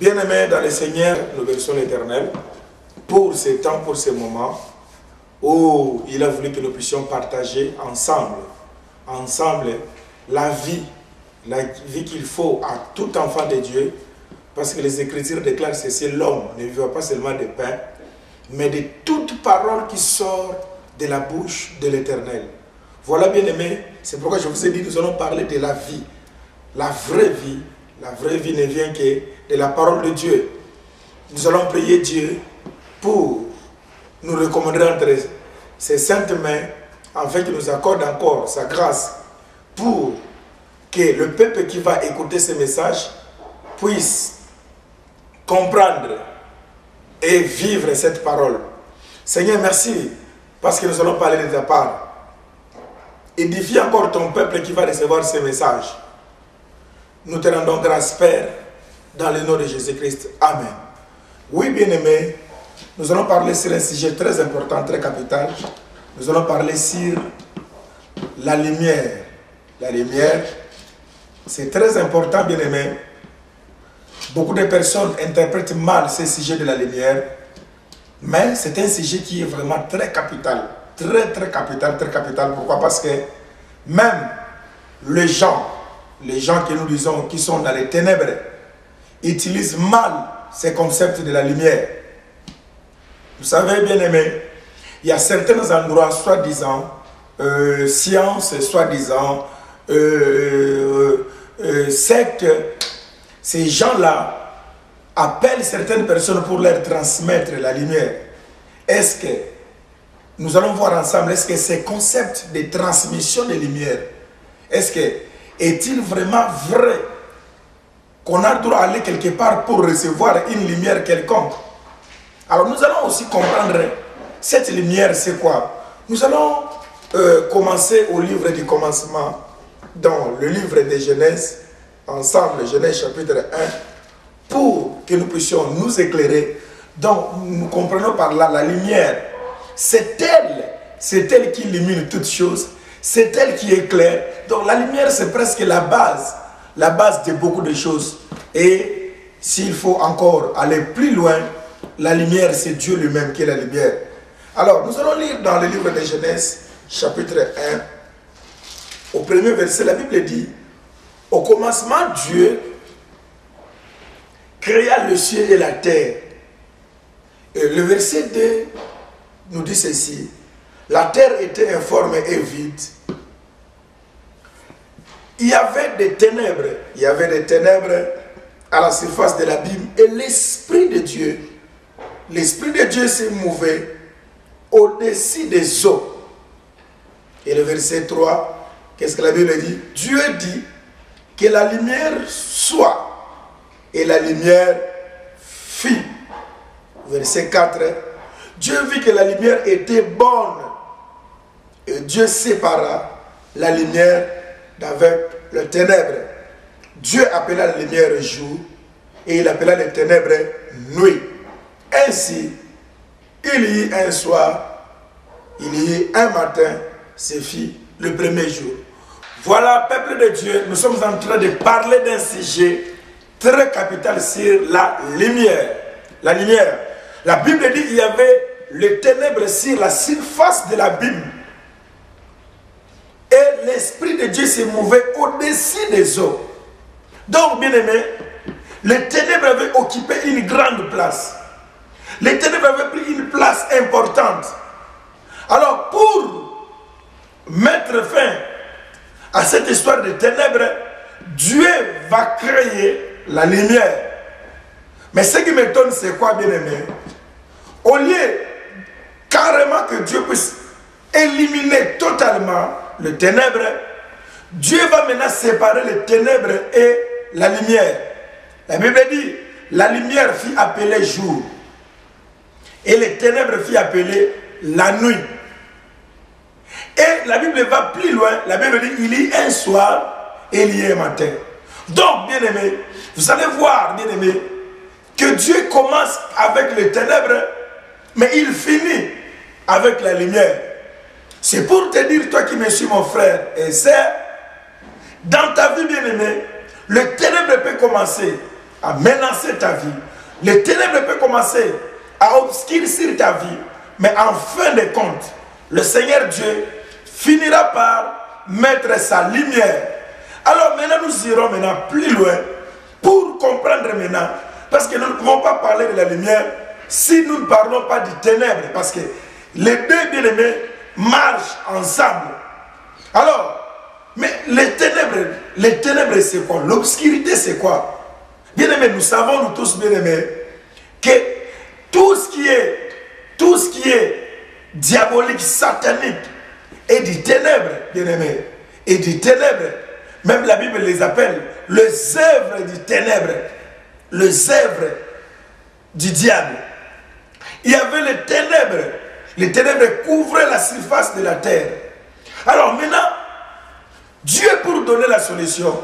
Bien-aimés dans le Seigneur, nous bénissons l'Éternel pour ces temps, pour ces moments où il a voulu que nous puissions partager ensemble la vie qu'il faut à tout enfant de Dieu, parce que les Écritures déclarent ceci: l'homme ne vivra pas seulement de pain, mais de toute parole qui sort de la bouche de l'Éternel. Voilà, bien-aimés, c'est pourquoi je vous ai dit, nous allons parler de la vie. La vraie vie ne vient que de la parole de Dieu. Nous allons prier Dieu pour nous recommander entre ses saintes mains, afin qu'il nous accorde encore sa grâce, pour que le peuple qui va écouter ces messages puisse comprendre et vivre cette parole. Seigneur, merci, parce que nous allons parler de ta part. Édifie encore ton peuple qui va recevoir ces messages. Nous te rendons grâce, Père, dans le nom de Jésus-Christ. Amen. Oui, bien-aimés, nous allons parler sur un sujet très important, très capital. Nous allons parler sur la lumière. La lumière, c'est très important, bien-aimés. Beaucoup de personnes interprètent mal ce sujet de la lumière, mais c'est un sujet qui est vraiment très capital. Très capital. Pourquoi? Parce que même les gens que nous disons qui sont dans les ténèbres utilisent mal ces concepts de la lumière. Vous savez, bien aimé, il y a certains endroits, soi-disant, sciences, soi-disant, sectes, ces gens-là appellent certaines personnes pour leur transmettre la lumière. Est-ce que, nous allons voir ensemble, est-ce que ces concepts de transmission de lumière, est-il vraiment vrai qu'on a le droit d'aller quelque part pour recevoir une lumière quelconque? Alors nous allons aussi comprendre cette lumière c'est quoi. Nous allons commencer au livre du commencement, dans le livre de Genèse, ensemble, Genèse chapitre 1, pour que nous puissions nous éclairer. Donc nous comprenons par là la lumière. C'est elle qui illumine toutes choses. C'est elle qui éclaire. Donc la lumière, c'est presque la base de beaucoup de choses. Et s'il faut encore aller plus loin, la lumière, c'est Dieu lui-même qui est la lumière. Alors, nous allons lire dans le livre de Genèse, chapitre 1, au premier verset, la Bible dit: au commencement, Dieu créa le ciel et la terre. Et le verset 2 nous dit ceci: la terre était informe et vide. Il y avait des ténèbres à la surface de l'abîme, et l'Esprit de Dieu s'est mouvé au-dessus des eaux. Et le verset 3, qu'est-ce que la Bible dit? Dieu dit que la lumière soit, et la lumière fit. Verset 4, Dieu vit que la lumière était bonne, et Dieu sépara la lumière d'avec les ténèbres. Dieu appela la lumière jour, et il appela les ténèbres nuit. Ainsi, il y eut un soir, il y eut un matin, c'est fit le premier jour. Voilà, peuple de Dieu, nous sommes en train de parler d'un sujet très capital sur la lumière. La lumière. La Bible dit qu'il y avait les ténèbres sur la surface de l'abîme. Et l'Esprit de Dieu s'est mouvé au-dessus des eaux. Donc, bien aimé, les ténèbres avaient occupé une grande place. Les ténèbres avaient pris une place importante. Alors, pour mettre fin à cette histoire de ténèbres, Dieu va créer la lumière. Mais ce qui m'étonne, c'est quoi, bien aimé? Au lieu carrément que Dieu puisse éliminer totalement les ténèbres, Dieu va maintenant séparer les ténèbres et la lumière. La Bible dit, la lumière fut appelée jour, et les ténèbres fut appelée la nuit. Et la Bible va plus loin, la Bible dit, il y a un soir et il y a un matin. Donc, bien aimé, vous allez voir, bien aimé, que Dieu commence avec les ténèbres, mais il finit avec la lumière. C'est pour te dire, toi qui me suis mon frère et sœur, dans ta vie bien-aimée, le ténèbre peut commencer à menacer ta vie. Les ténèbres peuvent commencer à obscurcir ta vie, mais en fin de compte, le Seigneur Dieu finira par mettre sa lumière. Alors maintenant, nous irons maintenant plus loin pour comprendre maintenant, parce que nous ne pouvons pas parler de la lumière si nous ne parlons pas du ténèbre, parce que les deux bien-aimés marchent ensemble. Alors, mais les ténèbres c'est quoi? L'obscurité c'est quoi? Bien-aimés, nous savons, nous tous bien-aimés, que tout ce qui est diabolique, satanique, et du ténèbre, bien-aimés, et du ténèbre, même la Bible les appelle les œuvres du ténèbre, les œuvres du diable. Il y avait les ténèbres couvraient la surface de la terre. Alors maintenant, Dieu, pour donner la solution,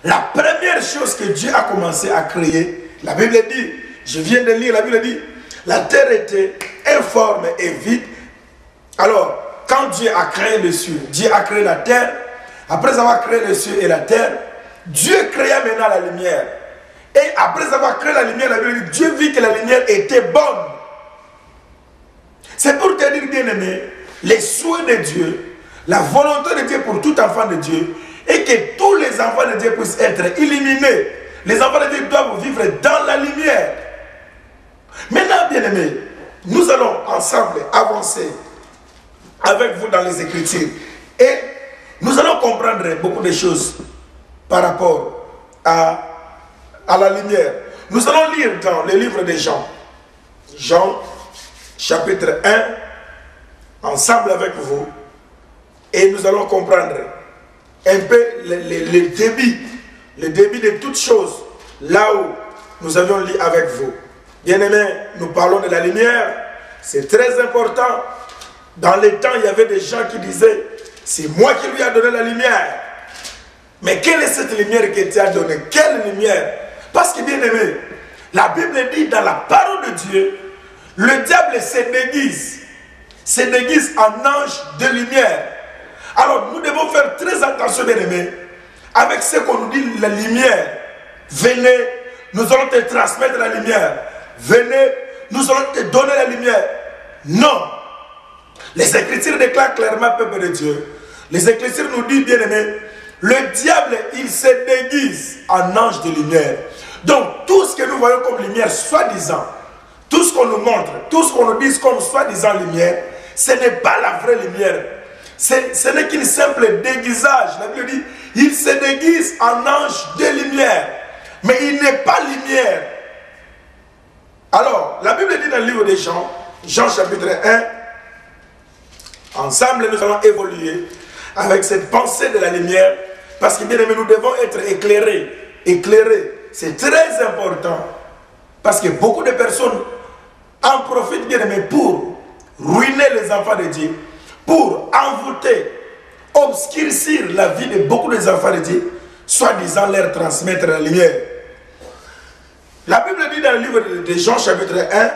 la première chose que Dieu a commencé à créer, la Bible dit, je viens de lire, la Bible dit, la terre était informe et vide. Alors, quand Dieu a créé les cieux, Dieu a créé la terre, après avoir créé les cieux et la terre, Dieu créa maintenant la lumière. Et après avoir créé la lumière, la Bible dit, Dieu vit que la lumière était bonne. C'est pour te dire, bien-aimé, les souhaits de Dieu, la volonté de Dieu pour tout enfant de Dieu, et que tous les enfants de Dieu puissent être illuminés. Les enfants de Dieu doivent vivre dans la lumière. Maintenant, bien-aimés, nous allons ensemble avancer avec vous dans les Écritures. Et nous allons comprendre beaucoup de choses par rapport à la lumière. Nous allons lire dans le livre de Jean. Jean, chapitre 1, ensemble avec vous. Et nous allons comprendre un peu le début de toutes choses, là où nous avions lu avec vous. Bien-aimés, nous parlons de la lumière, c'est très important. Dans les temps, il y avait des gens qui disaient, c'est moi qui lui ai donné la lumière. Mais quelle est cette lumière que tu as donnée? Quelle lumière? Parce que, bien-aimés, la Bible dit dans la parole de Dieu, le diable se déguise en ange de lumière. Alors, nous devons faire très attention, bien-aimés, avec ce qu'on nous dit, la lumière. Venez, nous allons te transmettre la lumière. Venez, nous allons te donner la lumière. Non. Les Écritures déclarent clairement, peuple de Dieu. Les Écritures nous disent, bien-aimés, le diable, il se déguise en ange de lumière. Donc, tout ce que nous voyons comme lumière, soi-disant, tout ce qu'on nous montre, tout ce qu'on nous dit comme soi-disant lumière, ce n'est pas la vraie lumière. Ce n'est qu'une simple déguisage. La Bible dit, il se déguise en ange de lumière. Mais il n'est pas lumière. Alors, la Bible dit dans le livre de Jean, Jean chapitre 1, ensemble nous allons évoluer avec cette pensée de la lumière, parce que bien aimé, nous devons être éclairés. Éclairés, c'est très important, parce que beaucoup de personnes en profitent, bien aimé, pour ruiner les enfants de Dieu, pour envoûter, obscurcir la vie de beaucoup des enfants de Dieu, soi-disant leur transmettre la lumière. La Bible dit dans le livre de Jean chapitre 1,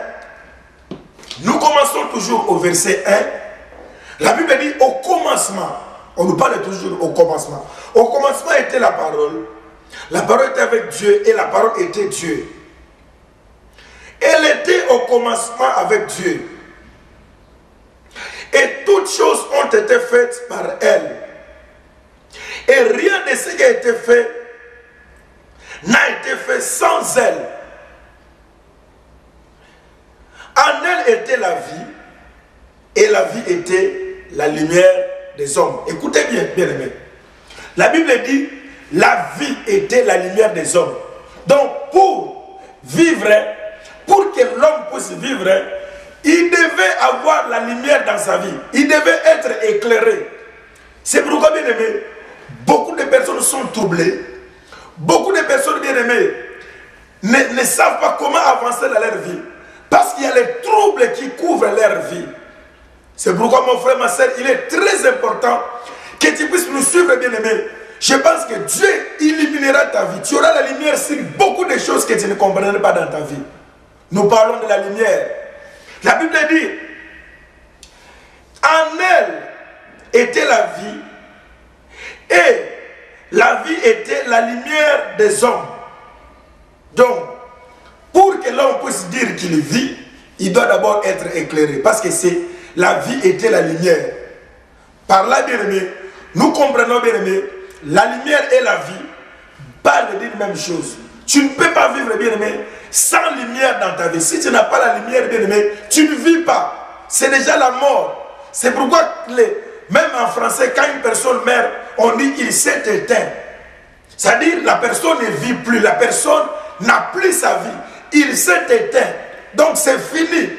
nous commençons toujours au verset 1. La Bible dit au commencement, on nous parle toujours au commencement. Au commencement était la parole était avec Dieu et la parole était Dieu. Elle était au commencement avec Dieu. Et toutes choses ont été faites par elle. Et rien de ce qui a été fait n'a été fait sans elle. En elle était la vie, et la vie était la lumière des hommes. Écoutez bien, bien-aimés. La Bible dit, la vie était la lumière des hommes. Donc, pour vivre, pour que l'homme puisse vivre, il devait avoir la lumière dans sa vie. Il devait être éclairé. C'est pourquoi, bien-aimés, beaucoup de personnes sont troublées. Beaucoup de personnes, bien-aimées, ne savent pas comment avancer dans leur vie. Parce qu'il y a les troubles qui couvrent leur vie. C'est pourquoi, mon frère, ma soeur, il est très important que tu puisses nous suivre, bien-aimés. Je pense que Dieu illuminera ta vie. Tu auras la lumière sur beaucoup de choses que tu ne comprendrais pas dans ta vie. Nous parlons de la lumière. La Bible dit, en elle était la vie, et la vie était la lumière des hommes. Donc, que l'homme puisse dire qu'il vit, il doit d'abord être éclairé. Parce que c'est la vie était la lumière. Par là, bien-aimé, nous comprenons, bien-aimé, la lumière et la vie parlent d'une même chose. Tu ne peux pas vivre, bien-aimé, sans lumière dans ta vie. Si tu n'as pas la lumière, bien-aimé, tu ne vis pas. C'est déjà la mort. C'est pourquoi, même en français, quand une personne meurt, on dit qu'il s'est éteint. C'est-à-dire, la personne ne vit plus. La personne n'a plus sa vie. Il s'est éteint. Donc, c'est fini.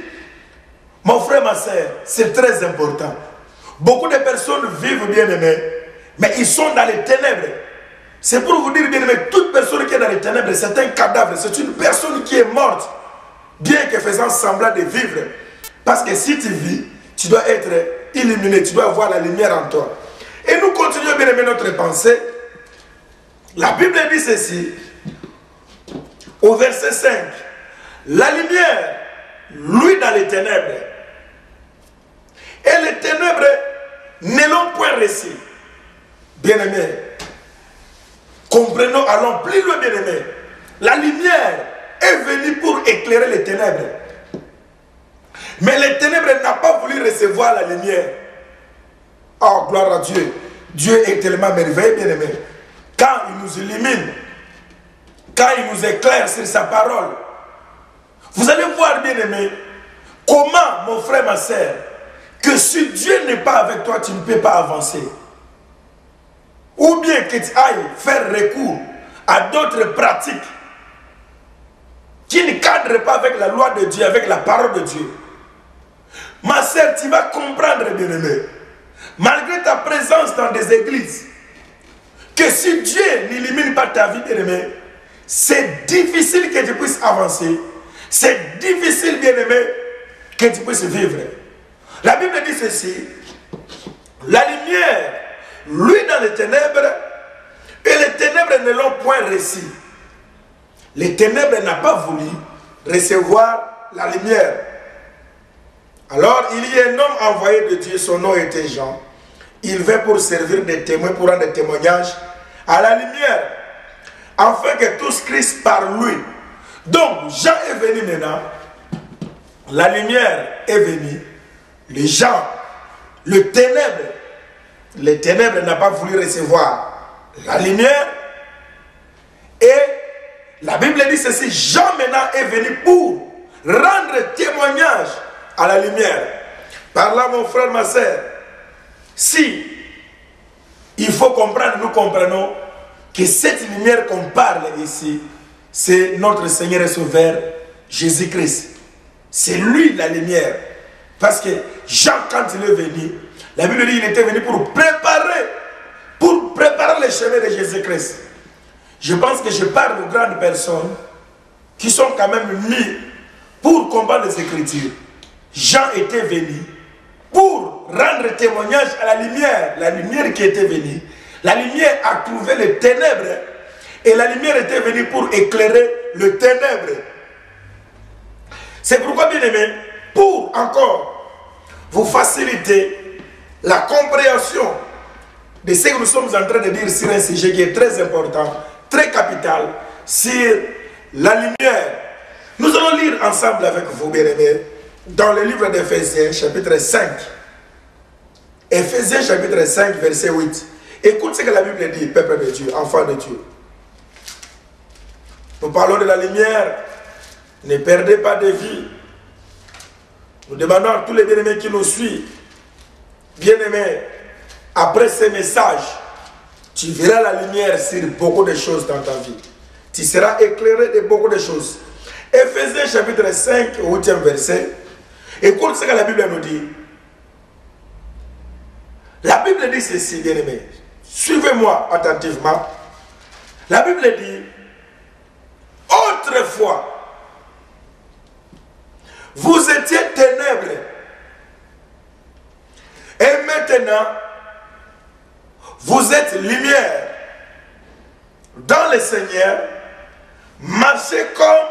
Mon frère, ma soeur, c'est très important. Beaucoup de personnes vivent, bien-aimés, mais ils sont dans les ténèbres. C'est pour vous dire, bien-aimé, toute personne qui est dans les ténèbres, c'est un cadavre. C'est une personne qui est morte, bien que faisant semblant de vivre. Parce que si tu vis, tu dois être illuminé, tu dois avoir la lumière en toi. Et nous continuons, bien-aimé, notre pensée. La Bible dit ceci, au verset 5. La lumière, lui dans les ténèbres, et les ténèbres ne l'ont point reçu. Bien-aimé, comprenons, allons plus loin, bien-aimé. La lumière est venue pour éclairer les ténèbres. Mais les ténèbres n'ont pas voulu recevoir la lumière. Oh, gloire à Dieu. Dieu est tellement merveilleux, bien-aimé. Quand il nous illumine, quand il nous éclaire sur sa parole, vous allez voir, bien-aimé, comment, mon frère, ma soeur, que si Dieu n'est pas avec toi, tu ne peux pas avancer. Ou bien que tu ailles faire recours à d'autres pratiques qui ne cadrent pas avec la loi de Dieu, avec la parole de Dieu. Ma soeur, tu vas comprendre, bien-aimé, malgré ta présence dans des églises, que si Dieu n'illumine pas ta vie, bien-aimé, c'est difficile que tu puisses avancer. C'est difficile, bien-aimé, que tu puisses vivre. La Bible dit ceci, la lumière, lui dans les ténèbres, et les ténèbres ne l'ont point reçu. Les ténèbres n'ont pas voulu recevoir la lumière. Alors, il y a un homme envoyé de Dieu, son nom était Jean. Il vint pour servir des témoins, pour rendre des témoignages à la lumière, afin que tous crissent par lui. Donc, Jean est venu maintenant, la lumière est venue, les gens, les ténèbres n'ont pas voulu recevoir la lumière. Et la Bible dit ceci, Jean maintenant est venu pour rendre témoignage à la lumière. Par là, mon frère, ma soeur, si il faut comprendre, nous comprenons que cette lumière qu'on parle ici, c'est notre Seigneur et Sauveur Jésus-Christ. C'est lui la lumière. Parce que Jean, quand il est venu, la Bible dit qu'il était venu pour préparer le chemin de Jésus-Christ. Je pense que je parle aux grandes personnes qui sont quand même mis pour combattre les Écritures. Jean était venu pour rendre témoignage à la lumière qui était venue. La lumière a trouvé les ténèbres et la lumière était venue pour éclairer le ténèbre. C'est pourquoi, bien aimé, pour encore vous faciliter la compréhension de ce que nous sommes en train de dire sur un sujet qui est très important, très capital, sur la lumière. Nous allons lire ensemble avec vous, bien aimés, dans le livre d'Éphésiens, chapitre 5. Éphésiens, chapitre 5, verset 8. Écoute ce que la Bible dit, peuple de Dieu, enfant de Dieu. Nous parlons de la lumière. Ne perdez pas de vue. Nous demandons à tous les bien-aimés qui nous suivent, bien-aimés, après ce message, tu verras la lumière sur beaucoup de choses dans ta vie. Tu seras éclairé de beaucoup de choses. Éphésiens chapitre 5, 8e verset. Écoute ce que la Bible nous dit. La Bible dit ceci, bien-aimés. Suivez-moi attentivement. La Bible dit, autrefois, vous étiez ténèbres. Et maintenant, vous êtes lumière. Dans le Seigneur, marchez comme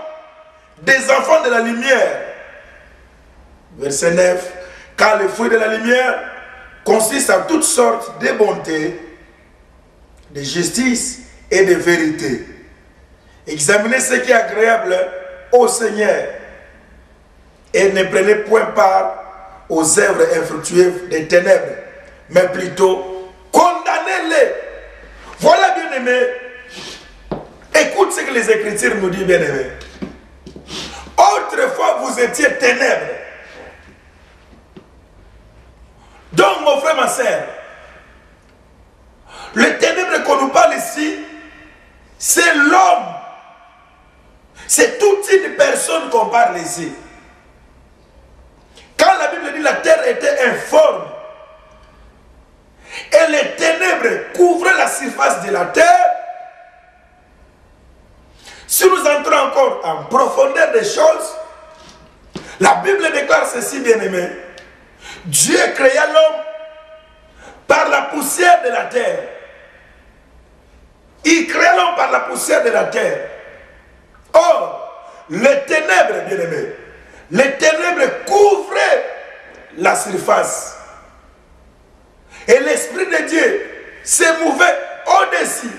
des enfants de la lumière. Verset 9. Car le fruit de la lumière consiste en toutes sortes de bonté, de justice et de vérité. Examinez ce qui est agréable au Seigneur et ne prenez point part aux œuvres infructueuses des ténèbres, mais plutôt condamnez-les. Voilà, bien-aimé. Écoute ce que les Écritures nous disent, bien-aimé. Autrefois, vous étiez ténèbres. Donc, mon frère, ma soeur, le ténèbre qu'on nous parle ici, c'est l'homme. C'est toute une personne qu'on parle ici. Quand la Bible dit la terre était informe et les ténèbres couvraient la surface de la terre, si nous entrons encore en profondeur des choses, la Bible déclare ceci, bien-aimé. Dieu créa l'homme par la poussière de la terre. Il créa l'homme par la poussière de la terre. Or, les ténèbres, bien-aimés, les ténèbres couvraient la surface. Et l'Esprit de Dieu se mouvait au-dessus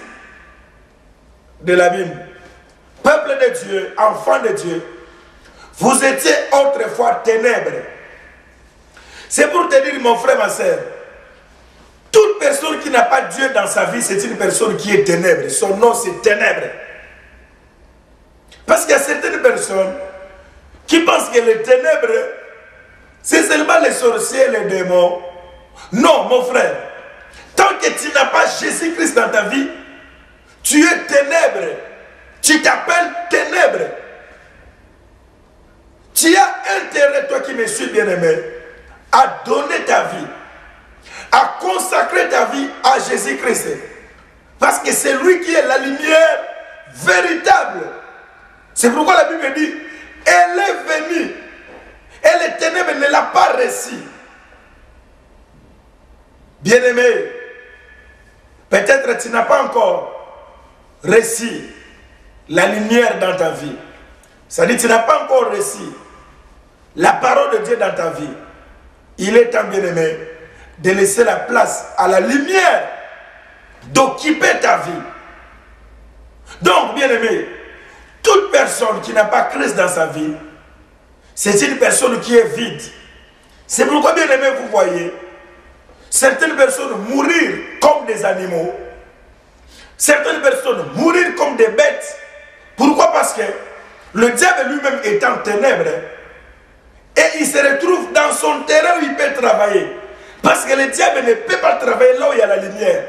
de l'abîme. Peuple de Dieu, enfant de Dieu, vous étiez autrefois ténèbres. C'est pour te dire, mon frère, ma soeur, toute personne qui n'a pas Dieu dans sa vie, c'est une personne qui est ténèbre. Son nom, c'est ténèbres. Parce qu'il y a certaines personnes qui pensent que les ténèbres, c'est seulement les sorciers, les démons. Non, mon frère. Tant que tu n'as pas Jésus-Christ dans ta vie, tu es ténèbre. Tu t'appelles ténèbres. Tu as intérêt, toi qui me suis bien-aimé, à donner ta vie, à consacrer ta vie à Jésus-Christ. Parce que c'est lui qui est la lumière véritable. C'est pourquoi la Bible dit, elle est venue et les ténèbres ne l'ont pas reçu. Bien-aimé, peut-être tu n'as pas encore reçu la lumière dans ta vie. C'est-à-dire tu n'as pas encore reçu la parole de Dieu dans ta vie. Il est temps, bien-aimé, de laisser la place à la lumière, d'occuper ta vie. Donc, bien-aimé, toute personne qui n'a pas Christ dans sa vie, c'est une personne qui est vide. C'est pourquoi, bien-aimé, vous voyez, certaines personnes mourir comme des animaux, certaines personnes mourir comme des bêtes. Pourquoi? Parce que le diable lui-même est en ténèbres et il se retrouve dans son terrain où il peut travailler. Parce que le diable ne peut pas travailler là où il y a la lumière.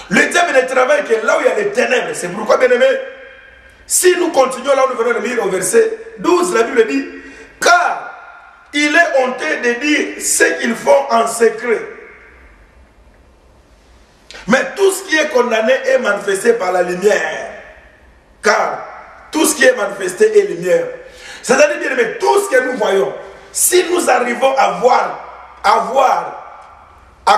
Le diable ne travaille que là où il y a les ténèbres. C'est pourquoi, bien-aimé, si nous continuons là où nous venons de lire au verset 12, la Bible dit, car il est honteux de dire ce qu'ils font en secret. Mais tout ce qui est condamné est manifesté par la lumière. Car tout ce qui est manifesté est lumière. C'est-à-dire, bien aimé, tout ce que nous voyons, si nous arrivons à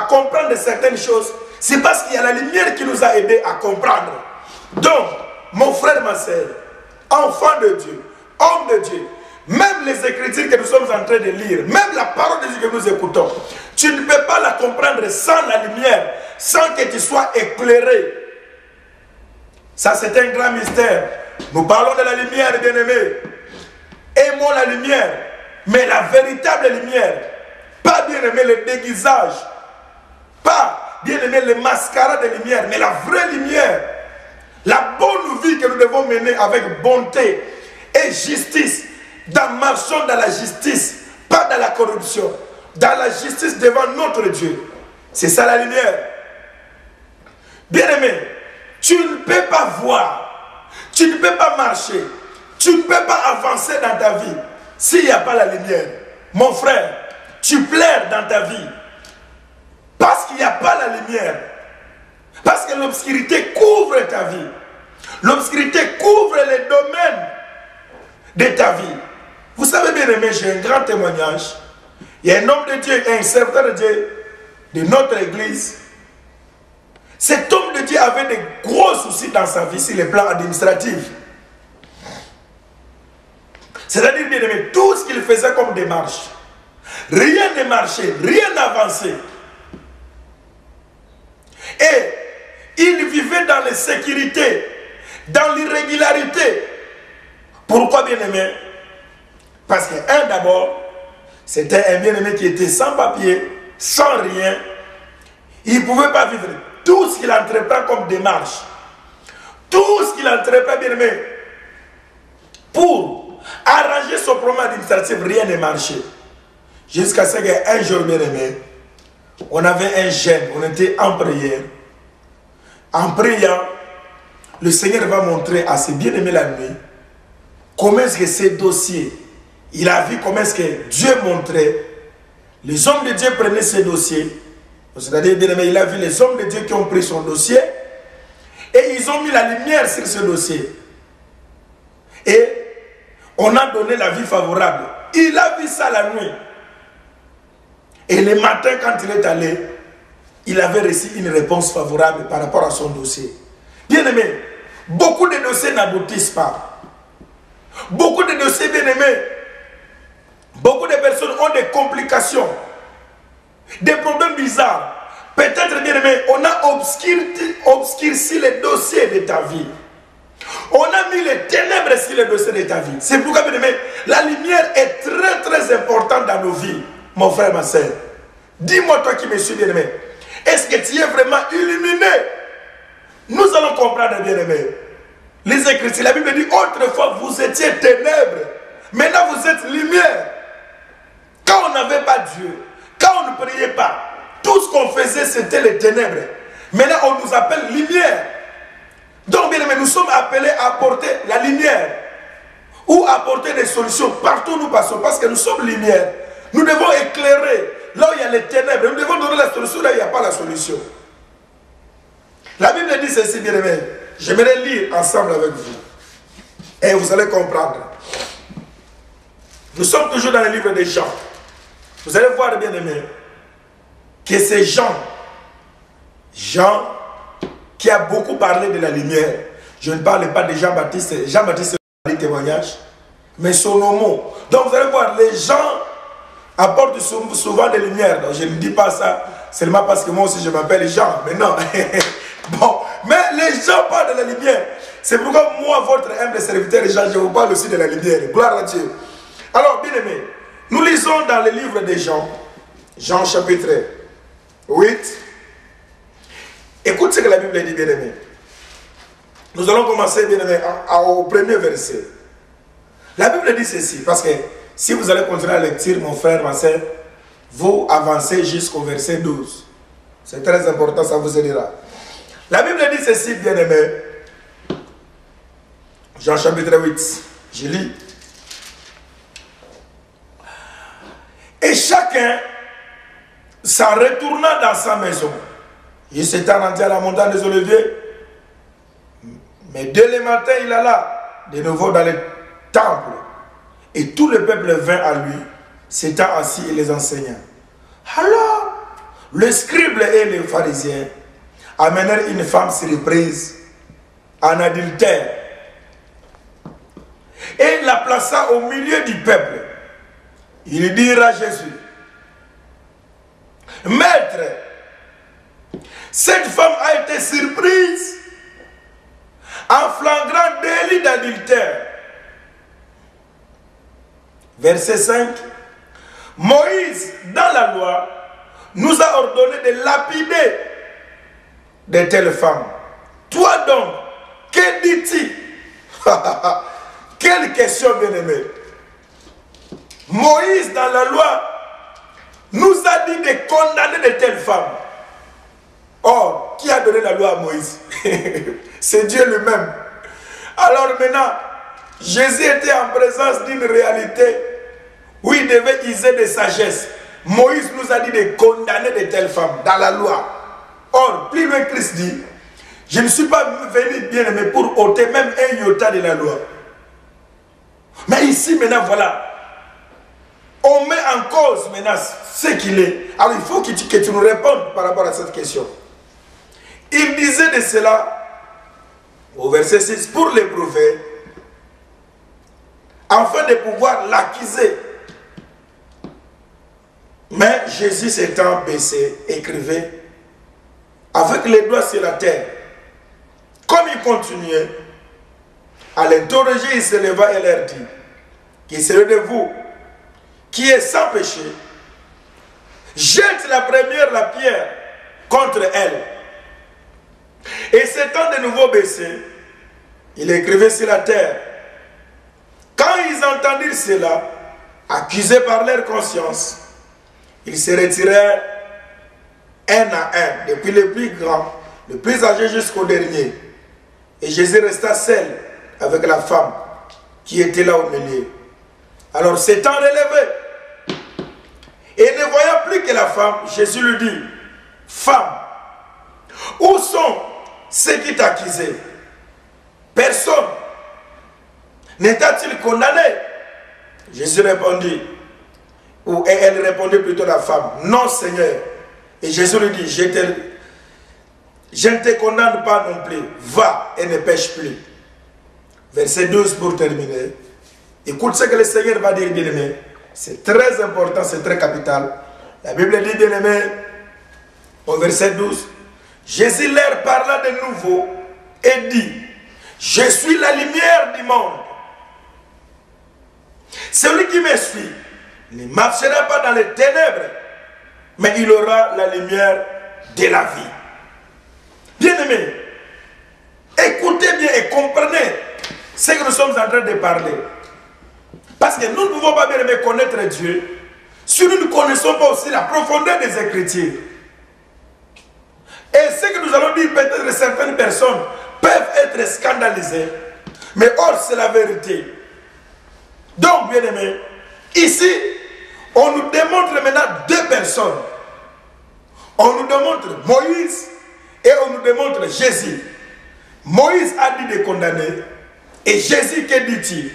comprendre certaines choses, c'est parce qu'il y a la lumière qui nous a aidés à comprendre. Donc, mon frère, ma soeur, enfant de Dieu, homme de Dieu, même les Écritures que nous sommes en train de lire, même la parole de Dieu que nous écoutons, tu ne peux pas la comprendre sans la lumière, sans que tu sois éclairé. Ça, c'est un grand mystère. Nous parlons de la lumière, bien-aimé. Aimons la lumière, mais la véritable lumière. Pas, bien-aimé, le déguisage. Pas, bien-aimé, le mascara de lumière, mais la vraie lumière. La bonne vie que nous devons mener avec bonté et justice, marchant dans la justice, pas dans la corruption, dans la justice devant notre Dieu. C'est ça la lumière. Bien-aimé, tu ne peux pas voir, tu ne peux pas marcher, tu ne peux pas avancer dans ta vie s'il n'y a pas la lumière. Mon frère, tu pleures dans ta vie parce qu'il n'y a pas la lumière. Parce que l'obscurité couvre ta vie. L'obscurité couvre les domaines de ta vie. Vous savez, bien aimé, j'ai un grand témoignage. Il y a un homme de Dieu, un serviteur de Dieu de notre église. Cet homme de Dieu avait de gros soucis dans sa vie sur le plan administratif. C'est-à-dire, bien aimé, tout ce qu'il faisait comme démarche, rien ne marchait, rien n'avançait. Et il vivait dans l'insécurité, dans l'irrégularité. Pourquoi bien-aimé? Parce que, un, d'abord, c'était un bien-aimé qui était sans papier, sans rien. Il ne pouvait pas vivre tout ce qu'il entreprend comme démarche. Tout ce qu'il entreprend, bien-aimé, pour arranger son problème administratif, rien ne marchait. Jusqu'à ce qu'un jour, bien-aimé, on avait un jeûne, on était en prière. En priant, le Seigneur va montrer à ses bien-aimés la nuit comment est-ce que ces dossiers, il a vu comment est-ce que Dieu montrait, les hommes de Dieu prenaient ces dossiers, c'est-à-dire, bien-aimé, il a vu les hommes de Dieu qui ont pris son dossier et ils ont mis la lumière sur ce dossier. Et on a donné la vie favorable. Il a vu ça la nuit. Et le matin, quand il est allé, il avait reçu une réponse favorable par rapport à son dossier. Bien-aimé, beaucoup de dossiers n'aboutissent pas. Beaucoup de dossiers, bien-aimés, beaucoup de personnes ont des complications, des problèmes bizarres. Peut-être, bien-aimé, on a obscurci les dossiers de ta vie. On a mis les ténèbres sur les dossiers de ta vie. C'est pourquoi, bien-aimé, la lumière est très, très importante dans nos vies. Mon frère, ma soeur, dis-moi, toi qui me suis, bien-aimé, est-ce que tu es vraiment illuminé? Nous allons comprendre, bien-aimé. Les Écritures, la Bible dit, autrefois vous étiez ténèbres, maintenant vous êtes lumière. Quand on n'avait pas Dieu, quand on ne priait pas, tout ce qu'on faisait c'était les ténèbres. Maintenant on nous appelle lumière. Donc, bien-aimé, nous sommes appelés à apporter la lumière ou apporter des solutions partout où nous passons, parce que nous sommes lumière. Nous devons éclairer là où il y a les ténèbres. Nous devons donner la solution là où il n'y a pas la solution. La Bible dit ceci, bien-aimé. J'aimerais lire ensemble avec vous. Et vous allez comprendre. Nous sommes toujours dans le livre des Jean. Vous allez voir, bien-aimé, que c'est Jean qui a beaucoup parlé de la lumière. Je ne parle pas de Jean-Baptiste. Jean-Baptiste a dit témoignage. Mais son nom. Donc vous allez voir, les gens apportent souvent des lumières. Donc je ne dis pas ça seulement parce que moi aussi je m'appelle Jean. Mais non. Bon, mais les gens parlent de la lumière. C'est pourquoi moi, votre humble serviteur, Jean, je vous parle aussi de la lumière. Gloire à Dieu. Alors, bien aimé, nous lisons dans le livre de Jean, Jean chapitre 8. Écoute ce que la Bible dit, bien aimé. Nous allons commencer, bien aimé, au premier verset. La Bible dit ceci, parce que si vous allez continuer la lecture, mon frère, ma soeur, vous avancez jusqu'au verset 12. C'est très important, ça vous aidera. La Bible dit ceci, bien-aimé. Jean chapitre 8. Je lis. Et chacun s'en retournant dans sa maison, il s'était rendu à la montagne des Oliviers. Mais dès le matin, il alla de nouveau dans le temple. Et tout le peuple vint à lui, s'étant assis et les enseignant. Alors, le scribe et les pharisiens amenèrent une femme surprise en adultère et la plaça au milieu du peuple. Il dirent à Jésus, Maître, cette femme a été surprise en flagrant délit d'adultère. Verset 5. Moïse, dans la loi, nous a ordonné de lapider de telles femmes. Toi donc, que dis-tu? Quelle question, bien-aimé. Moïse, dans la loi, nous a dit de condamner de telles femmes. Or, qui a donné la loi à Moïse? C'est Dieu lui-même. Alors maintenant, Jésus était en présence d'une réalité où il devait user de sagesse. Moïse nous a dit de condamner de telles femmes dans la loi. Or, plus loin, Christ dit, je ne suis pas venu, bien aimé, pour ôter même un iota de la loi. Mais ici, maintenant, voilà. On met en cause maintenant ce qu'il est. Alors, il faut que tu nous répondes par rapport à cette question. Il disait de cela, au verset 6, pour l'éprouver, afin de pouvoir l'accuser. Mais Jésus s'étant baissé, écrivait, avec les doigts sur la terre. Comme il continuait, À l'interroger, il se leva et leur dit, qui est celui de vous, qui est sans péché, jette la première la pierre contre elle. Et s'étant de nouveau baissé, il écrivait sur la terre. Quand ils entendirent cela, accusés par leur conscience, ils se retirèrent un à un, depuis le plus grand, le plus âgé jusqu'au dernier. Et Jésus resta seul avec la femme qui était là au milieu. Alors s'étant relevé, et ne voyant plus que la femme, Jésus lui dit, femme, où sont ceux qui t'accusaient? Personne ne t'a-t-il condamné? Jésus répondit, et elle répondit plutôt la femme, non Seigneur. Et Jésus lui dit, je ne te condamne pas non plus, va et ne pêche plus. Verset 12 pour terminer. Écoute ce que le Seigneur va dire, bien-aimé. C'est très important, c'est très capital. La Bible dit, bien-aimé, au verset 12, Jésus leur parla de nouveau et dit, je suis la lumière du monde. Celui qui me suit ne marchera pas dans les ténèbres, mais il aura la lumière de la vie. Bien-aimés, écoutez bien et comprenez ce que nous sommes en train de parler. Parce que nous ne pouvons pas bien aimer connaître Dieu si nous ne connaissons pas aussi la profondeur des Écritures. Et ce que nous allons dire, peut-être certaines personnes peuvent être scandalisées, mais or c'est la vérité. Donc, bien aimé, ici, on nous démontre maintenant deux personnes. On nous démontre Moïse et on nous démontre Jésus. Moïse a dit de condamner et Jésus, que dit-il?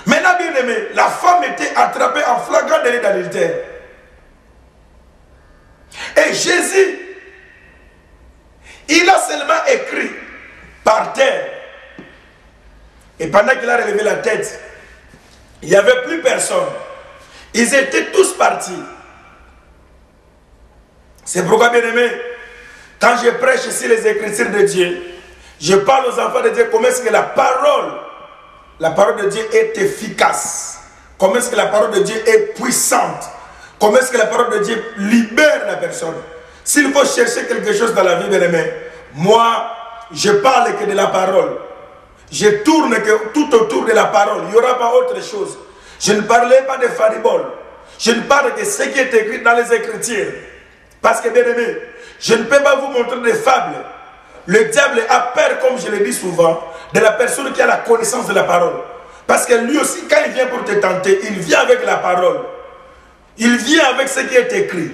Maintenant, bien aimé, la femme était attrapée en flagrant délit d'adultère. Et Jésus, il a seulement écrit par terre. Et pendant qu'il a relevé la tête, il n'y avait plus personne. Ils étaient tous partis. C'est pourquoi, bien aimé, quand je prêche ici les Écritures de Dieu, je parle aux enfants de Dieu comment est-ce que la parole de Dieu est efficace. Comment est-ce que la parole de Dieu est puissante. Comment est-ce que la parole de Dieu libère la personne. S'il faut chercher quelque chose dans la vie, bien aimé, moi, je parle que de la parole. Je tourne que tout autour de la parole. Il n'y aura pas autre chose. Je ne parlais pas de faribole. Je ne parle que ce qui est écrit dans les Écritures. Parce que, bien aimé, je ne peux pas vous montrer des fables. Le diable a peur, comme je le dis souvent, de la personne qui a la connaissance de la parole. Parce que lui aussi, quand il vient pour te tenter, il vient avec la parole. Il vient avec ce qui est écrit.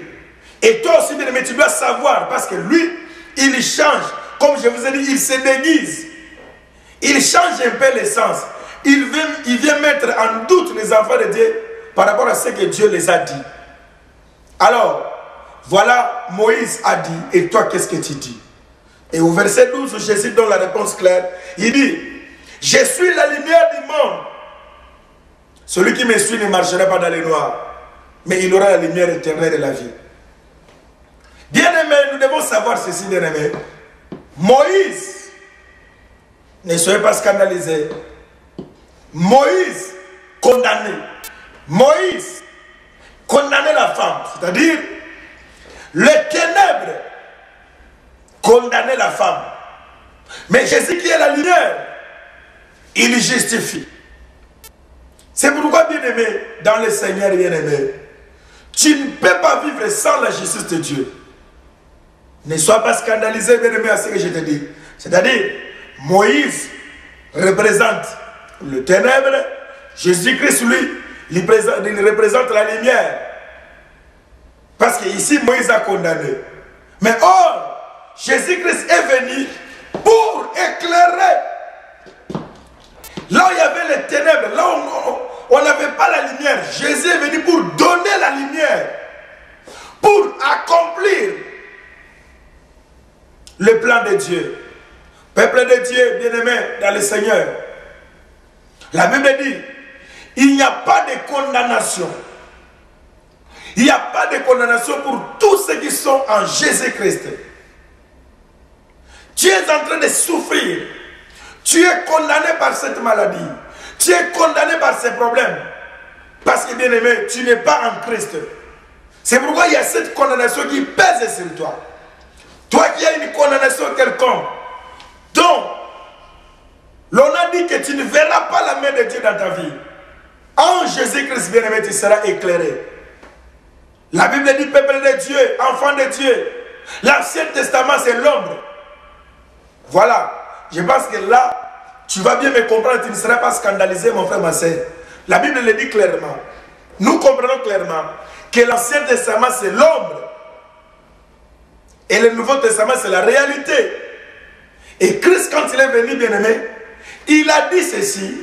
Et toi aussi, bien aimé, tu dois savoir, parce que lui, il change. Comme je vous ai dit, il se déguise. Il change un peu l'essence. Il vient mettre en doute les enfants de Dieu par rapport à ce que Dieu les a dit. Alors, voilà, Moïse a dit, et toi, qu'est-ce que tu dis? Et au verset 12, Jésus donne la réponse claire. Il dit, je suis la lumière du monde. Celui qui me suit ne marchera pas dans les noirs, mais il aura la lumière éternelle de la vie. Bien-aimés, nous devons savoir ceci, bien-aimés. Moïse, ne soyez pas scandalisés. Moïse, condamné. Moïse, condamné la femme. C'est-à-dire, les ténèbres, condamné la femme. Mais Jésus qui est la lumière, il justifie. C'est pourquoi, bien-aimé, dans le Seigneur, bien-aimé, tu ne peux pas vivre sans la justice de Dieu. Ne sois pas scandalisé, bien-aimé, à ce que je te dis. C'est-à-dire, Moïse représente le ténèbre, Jésus-Christ, lui, il représente la lumière. Parce qu'ici, Moïse a condamné. Mais or, Jésus-Christ est venu pour éclairer. Là où il y avait les ténèbres, là où on n'avait pas la lumière, Jésus est venu pour donner la lumière, pour accomplir le plan de Dieu. Peuple de Dieu, bien-aimé dans le Seigneur, la Bible dit, il n'y a pas de condamnation. Il n'y a pas de condamnation pour tous ceux qui sont en Jésus-Christ. Tu es en train de souffrir. Tu Tu es condamné par cette maladie. Tu es condamné par ces problèmes. Parce que, bien aimé, tu n'es pas en Christ. C'est pourquoi il y a cette condamnation qui pèse sur toi. Toi qui as une condamnation quelconque, donc, l'on a dit que tu ne verras pas la main de Dieu dans ta vie. En Jésus-Christ, bien aimé, tu seras éclairé. La Bible dit, peuple de Dieu, enfant de Dieu. L'Ancien Testament, c'est l'ombre. Voilà. Je pense que là, tu vas bien me comprendre, tu ne seras pas scandalisé, mon frère, ma soeur. La Bible le dit clairement. Nous comprenons clairement que l'Ancien Testament, c'est l'ombre. Et le Nouveau Testament, c'est la réalité. Et Christ, quand il est venu, bien-aimé, il a dit ceci.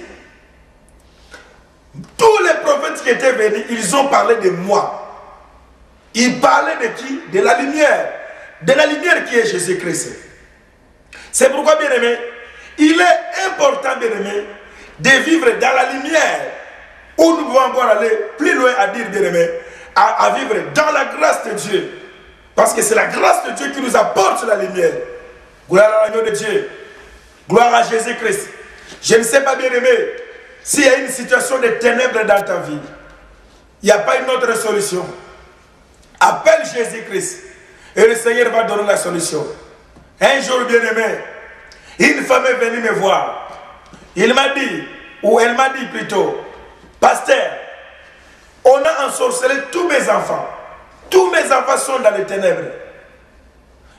Tous les prophètes qui étaient venus, ils ont parlé de moi. Ils parlaient de qui? De la lumière. De la lumière qui est Jésus-Christ. C'est pourquoi, bien-aimé, il est important, bien-aimé, de vivre dans la lumière. Où nous pouvons encore aller plus loin à dire, bien-aimé, à vivre dans la grâce de Dieu. Parce que c'est la grâce de Dieu qui nous apporte la lumière. Gloire à l'agneau de Dieu. Gloire à Jésus-Christ. Je ne sais pas, bien-aimé, s'il y a une situation de ténèbres dans ta vie, il n'y a pas une autre solution. Appelle Jésus-Christ et le Seigneur va donner la solution. Un jour, bien-aimé, une femme est venue me voir. Il m'a dit, ou elle m'a dit plutôt, pasteur, on a ensorcelé tous mes enfants. Tous mes enfants sont dans les ténèbres.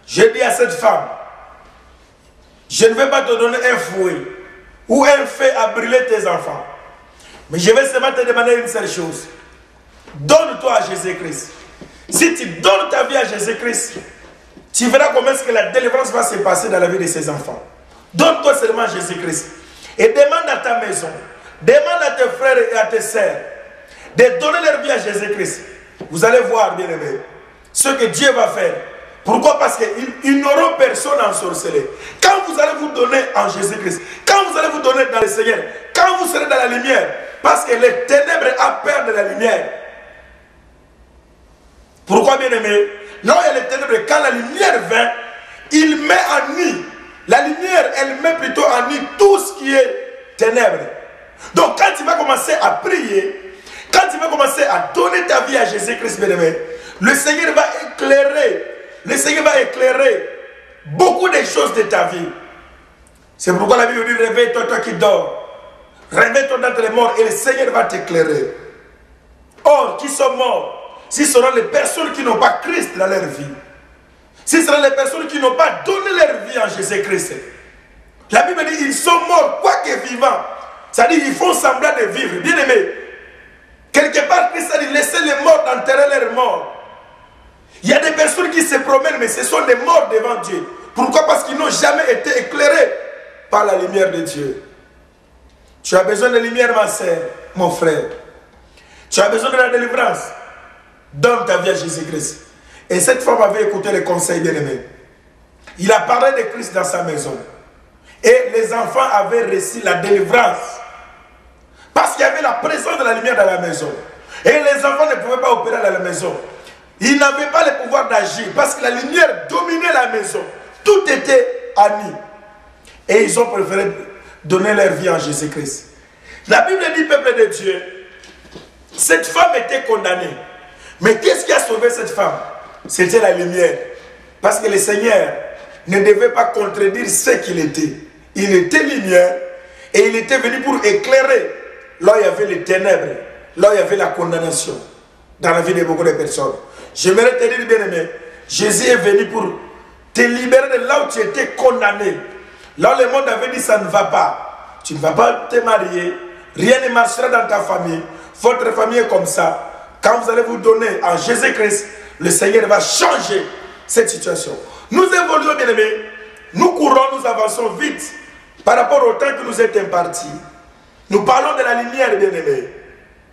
J'ai dit à cette femme, je ne vais pas te donner un fouet ou un feu à brûler tes enfants. Mais je vais seulement te demander une seule chose. Donne-toi à Jésus-Christ. Si tu donnes ta vie à Jésus-Christ, tu verras comment est-ce que la délivrance va se passer dans la vie de ses enfants. Donne-toi seulement à Jésus-Christ. Et demande à ta maison, demande à tes frères et à tes sœurs de donner leur vie à Jésus-Christ. Vous allez voir, bien-aimés, ce que Dieu va faire. Pourquoi? Parce qu'ils n'auront personne à ensorceler. Quand vous allez vous donner en Jésus-Christ, quand vous allez vous donner dans le Seigneur, quand vous serez dans la lumière, parce que les ténèbres ont peur de la lumière. Pourquoi, bien-aimé? Là où il y a les ténèbres, quand la lumière vient, il met en nu. La lumière, elle met plutôt en nu tout ce qui est ténèbres. Donc, quand tu vas commencer à prier, quand tu vas commencer à donner ta vie à Jésus-Christ, bien-aimé, le Seigneur va éclairer. Le Seigneur va éclairer beaucoup de choses de ta vie. C'est pourquoi la Bible dit, réveille-toi, toi qui dors. Réveille-toi d'entre les morts et le Seigneur va t'éclairer. Or, qui sont morts? Ce seront les personnes qui n'ont pas Christ dans leur vie. Ce seront les personnes qui n'ont pas donné leur vie en Jésus-Christ. La Bible dit, ils sont morts, quoique vivants. C'est-à-dire, ils font semblant de vivre. Bien aimé, quelque part, Christ a dit, laissez les morts enterrer leurs morts. Il y a des personnes qui se promènent, mais ce sont des morts devant Dieu. Pourquoi? Parce qu'ils n'ont jamais été éclairés par la lumière de Dieu. Tu as besoin de lumière, ma sœur, mon frère. Tu as besoin de la délivrance. Donne ta vie à Jésus-Christ. Et cette femme avait écouté les conseils, bien-aimés. Il a parlé de Christ dans sa maison. Et les enfants avaient reçu la délivrance. Parce qu'il y avait la présence de la lumière dans la maison. Et les enfants ne pouvaient pas opérer dans la maison. Ils n'avaient pas le pouvoir d'agir. Parce que la lumière dominait la maison. Tout était à nu. Et ils ont préféré donner leur vie en Jésus-Christ. La Bible dit, peuple de Dieu, cette femme était condamnée. Mais qu'est-ce qui a sauvé cette femme? C'était la lumière. Parce que le Seigneur ne devait pas contredire ce qu'il était. Il était lumière et il était venu pour éclairer là où il y avait les ténèbres, là où il y avait la condamnation dans la vie de beaucoup de personnes. J'aimerais te dire, bien-aimé, Jésus est venu pour te libérer de là où tu étais condamné. Là où le monde avait dit ça ne va pas. Tu ne vas pas te marier, rien ne marchera dans ta famille. Votre famille est comme ça. Quand vous allez vous donner en Jésus-Christ, le Seigneur va changer cette situation. Nous évoluons, bien-aimés. Nous courons, nous avançons vite par rapport au temps qui nous est imparti. Nous parlons de la lumière, bien-aimés.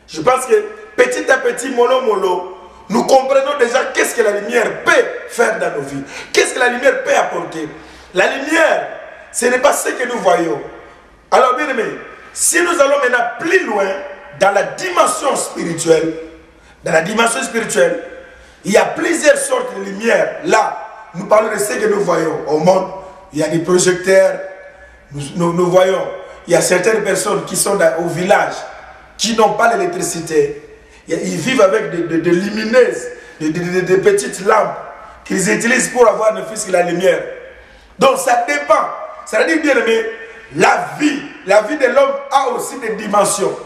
Je pense que petit à petit, mollo, nous comprenons déjà qu'est-ce que la lumière peut faire dans nos vies. Qu'est-ce que la lumière peut apporter. La lumière, ce n'est pas ce que nous voyons. Alors, bien-aimés, si nous allons maintenant plus loin dans la dimension spirituelle, il y a plusieurs sortes de lumière. Là, nous parlons de ce que nous voyons au monde. Il y a des projecteurs, nous voyons, il y a certaines personnes qui sont au village, qui n'ont pas l'électricité. Ils vivent avec des lumineuses, des petites lampes qu'ils utilisent pour avoir ne fût-ce que la lumière. Donc ça dépend. Ça veut dire, bien aimé, la vie de l'homme a aussi des dimensions.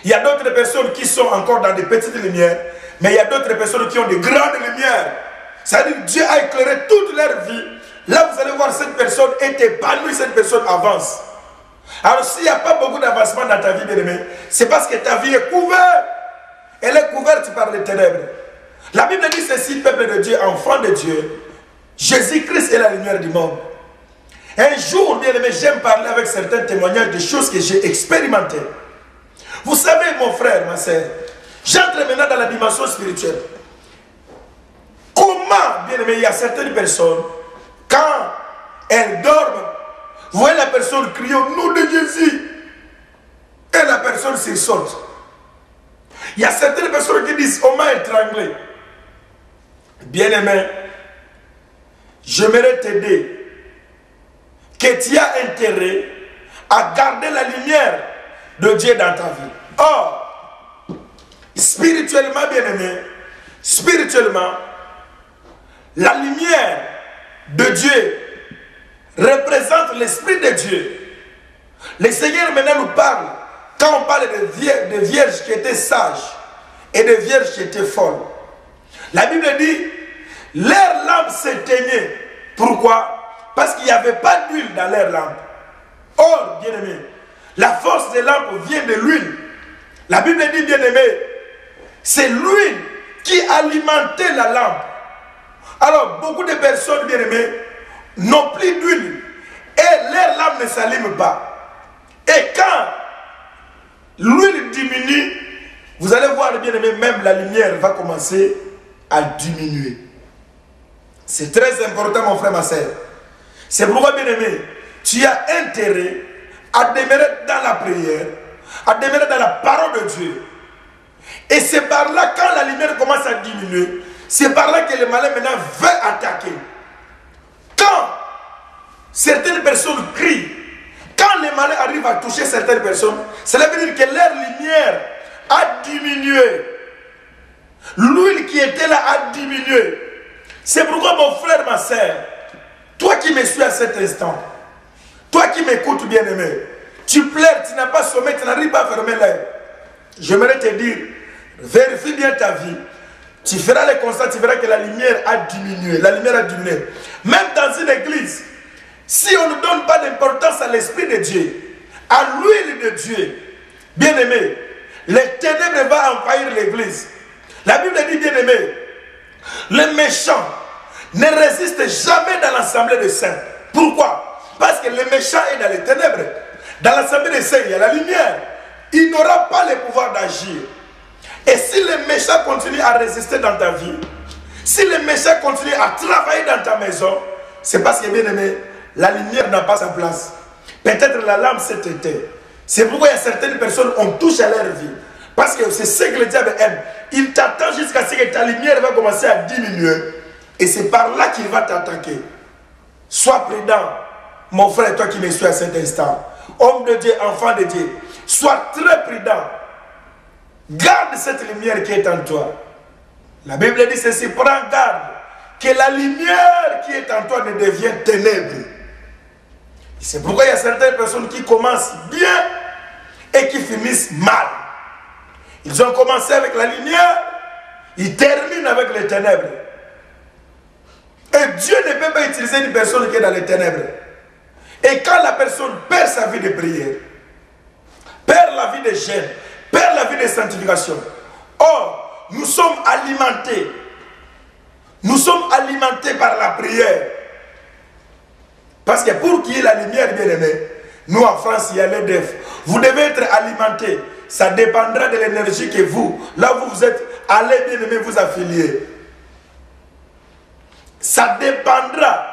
Il y a d'autres personnes qui sont encore dans des petites lumières, mais il y a d'autres personnes qui ont de grandes lumières. Ça veut dire que Dieu a éclairé toute leur vie. Là, vous allez voir cette personne est épanouie, cette personne avance. Alors, s'il n'y a pas beaucoup d'avancement dans ta vie, bien aimé, c'est parce que ta vie est couverte. Elle est couverte par les ténèbres. La Bible dit ceci, peuple de Dieu, enfant de Dieu, Jésus-Christ est la lumière du monde. Un jour, bien aimé, j'aime parler avec certains témoignages de choses que j'ai expérimentées. Vous savez, mon frère, ma soeur, j'entre maintenant dans la dimension spirituelle. Comment, bien aimé, il y a certaines personnes, quand elles dorment, vous voyez la personne crier au nom de Jésus, et la personne se saute. Il y a certaines personnes qui disent, on m'a étranglé. Bien aimé, j'aimerais t'aider, que tu as intérêt à garder la lumière de Dieu dans ta vie. Or, spirituellement, bien aimé, spirituellement, la lumière de Dieu représente l'Esprit de Dieu. Le Seigneur maintenant nous parle, quand on parle de vierges qui étaient sages et de vierges qui étaient folles. La Bible dit, leurs lampes s'éteignaient. Pourquoi? Parce qu'il n'y avait pas d'huile dans leurs lampes. Or, bien aimé, la force des lampes vient de l'huile. La Bible dit, bien aimé, c'est l'huile qui alimentait la lampe. Alors, beaucoup de personnes, bien aimées, n'ont plus d'huile et leurs lampes ne s'allument pas. Et quand l'huile diminue, vous allez voir, bien aimé, même la lumière va commencer à diminuer. C'est très important, mon frère, ma soeur. C'est pourquoi, bien aimé, tu as intérêt à demeurer dans la prière, à demeurer dans la parole de Dieu. Et c'est par là, quand la lumière commence à diminuer, c'est par là que le malin maintenant veut attaquer. Quand certaines personnes crient, quand le malin arrive à toucher certaines personnes, cela veut dire que leur lumière a diminué. L'huile qui était là a diminué. C'est pourquoi, mon frère, ma soeur, toi qui me suis à cet instant, toi qui m'écoutes, bien-aimé, tu pleures, tu n'as pas sommeil, tu n'arrives pas à fermer l'œil. J'aimerais te dire, vérifie bien ta vie. Tu feras le constat, tu verras que la lumière a diminué. La lumière a diminué. Même dans une église, si on ne donne pas d'importance à l'Esprit de Dieu, à l'huile de Dieu, bien-aimé, les ténèbres vont envahir l'église. La Bible dit, bien-aimé, les méchants ne résistent jamais dans l'assemblée des saints. Pourquoi? Parce que le méchant est dans les ténèbres. Dans l'assemblée des saints, il y a la lumière. Il n'aura pas le pouvoir d'agir. Et si les méchants continuent à résister dans ta vie, si les méchants continuent à travailler dans ta maison, c'est parce que, bien aimé, la lumière n'a pas sa place. Peut-être la lampe s'est éteinte. C'est pourquoi il y a certaines personnes, on touche à leur vie. Parce que c'est ce que le diable aime. Il t'attend jusqu'à ce que ta lumière va commencer à diminuer. Et c'est par là qu'il va t'attaquer. Sois prudent, mon frère, toi qui me suis à cet instant. Homme de Dieu, enfant de Dieu. Sois très prudent. Garde cette lumière qui est en toi. La Bible dit ceci, prends garde que la lumière qui est en toi ne devienne ténèbres. C'est pourquoi il y a certaines personnes qui commencent bien et qui finissent mal. Ils ont commencé avec la lumière, ils terminent avec les ténèbres. Et Dieu ne peut pas utiliser une personne qui est dans les ténèbres. Et quand la personne perd sa vie de prière, perd la vie de jeûne, perd la vie de sanctification. Or, nous sommes alimentés. Nous sommes alimentés par la prière. Parce que pour qu'il y ait la lumière, bien aimé, nous en France, il y a l'EDF. Vous devez être alimentés. Ça dépendra de l'énergie que vous, là où vous êtes, allez bien aimé vous affilier. Ça dépendra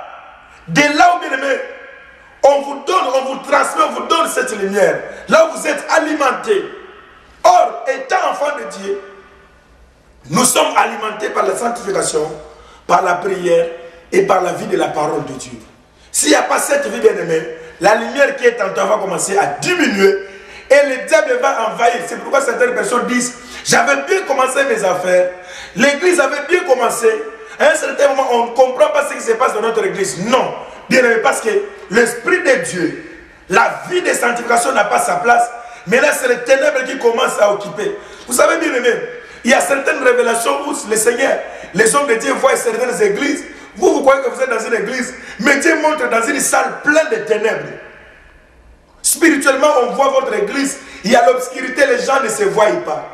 de là où bien aimé, on vous donne, on vous transmet, on vous donne cette lumière. Là où vous êtes alimentés. Or, étant enfant de Dieu, nous sommes alimentés par la sanctification, par la prière et par la vie de la parole de Dieu. S'il n'y a pas cette vie, bien-aimée, la lumière qui est en toi va commencer à diminuer et le diable va envahir. C'est pourquoi certaines personnes disent, j'avais bien commencé mes affaires, l'église avait bien commencé, à un certain moment on ne comprend pas ce qui se passe dans notre église. Non, bien aimé, parce que l'Esprit de Dieu, la vie de sanctification n'a pas sa place, mais là c'est les ténèbres qui commencent à occuper. Vous savez bien aimé, il y a certaines révélations où le Seigneur, les hommes de Dieu voient certaines églises. Vous croyez que vous êtes dans une église, mais Dieu montre dans une salle pleine de ténèbres. Spirituellement, on voit votre église, il y a l'obscurité, les gens ne se voient pas.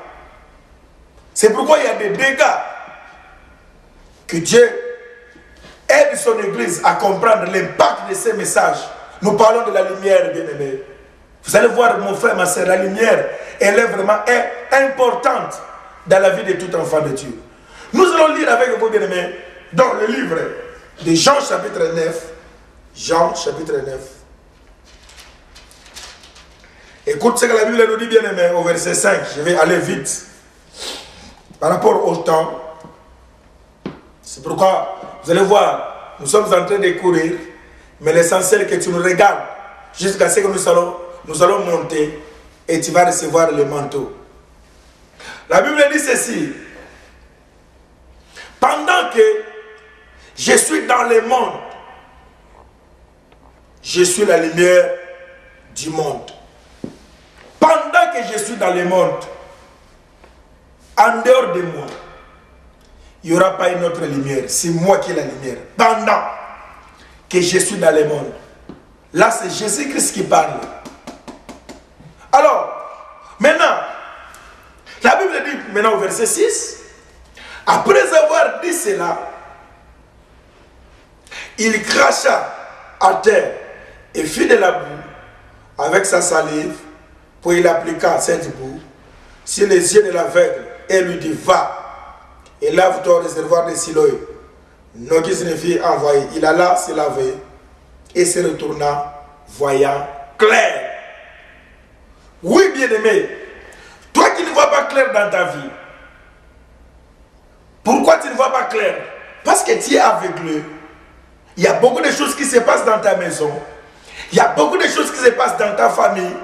C'est pourquoi il y a des dégâts. Que Dieu aide son église à comprendre l'impact de ces messages. Nous parlons de la lumière, bien-aimé. Vous allez voir, mon frère, ma soeur, la lumière, elle est vraiment importante dans la vie de tout enfant de Dieu. Nous allons lire avec vous, bien-aimés, dans le livre de Jean chapitre 9. Jean chapitre 9. Écoute ce que la Bible nous dit, bien-aimés, au verset 5. Je vais aller vite. Par rapport au temps. C'est pourquoi, vous allez voir, nous sommes en train de courir. Mais l'essentiel est que tu nous regardes jusqu'à ce que nous allons monter et tu vas recevoir le manteau. La Bible dit ceci. Pendant que je suis dans le monde, je suis la lumière du monde. Pendant que je suis dans le monde, en dehors de moi, il n'y aura pas une autre lumière. C'est moi qui ai la lumière. Pendant que je suis dans le monde. Là, c'est Jésus-Christ qui parle. Alors, maintenant, la Bible dit, maintenant au verset 6, après avoir dit cela, il cracha à terre et fit de la boue avec sa salive, puis il appliqua cette boue sur les yeux de l'aveugle et lui dit, va et lave-toi au réservoir de Siloé. Non, qui signifie envoyer. Il alla se laver et se retourna, voyant clair. Oui, bien-aimé, toi qui ne vois pas clair dans ta vie, pourquoi tu ne vois pas clair? Parce que tu es aveuglé. Il y a beaucoup de choses qui se passent dans ta maison. Il y a beaucoup de choses qui se passent dans ta famille.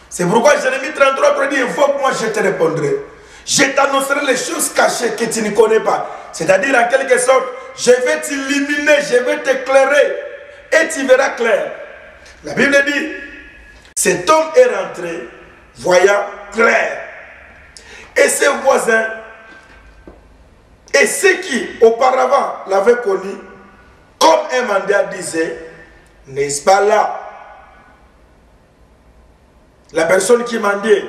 C'est pourquoi Jérémie 33 dit, invoque-moi, je te répondrai. Je t'annoncerai les choses cachées que tu ne connais pas. C'est-à-dire, en quelque sorte, je vais t'illuminer, je vais t'éclairer et tu verras clair. La Bible dit, cet homme est rentré, voyant clair. Et ses voisins, et ceux qui auparavant l'avaient connu, comme un mendiant disait, n'est-ce pas là? La personne qui mendiait,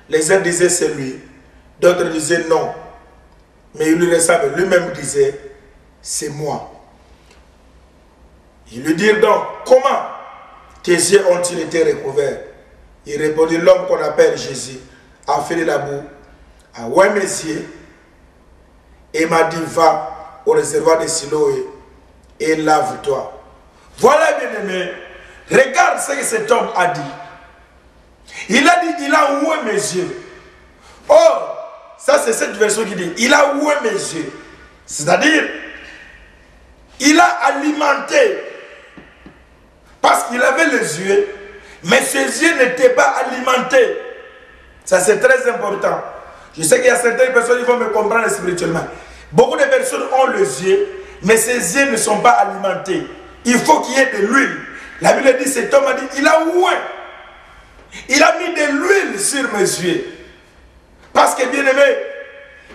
les uns disaient c'est lui, d'autres disaient non. Mais il lui ressemble, lui-même disait, c'est moi. Ils lui dirent donc, comment tes yeux ont-ils été recouverts? Il répondit, l'homme qu'on appelle Jésus a fait de la boue, a oué mes yeux, et m'a dit, va au réservoir de Siloé et lave-toi. Voilà, bien-aimé, regarde ce que cet homme a dit. Il a dit, il a oué mes yeux. Oh, ça c'est cette version qui dit, il a oué mes yeux. C'est-à-dire, il a alimenté. Parce qu'il avait les yeux, mais ses yeux n'étaient pas alimentés. Ça c'est très important. Je sais qu'il y a certaines personnes qui vont me comprendre spirituellement. Beaucoup de personnes ont les yeux, mais ses yeux ne sont pas alimentés. Il faut qu'il y ait de l'huile. La Bible dit, cet homme a dit, il a oué. Il a mis de l'huile sur mes yeux. Parce que, bien aimé,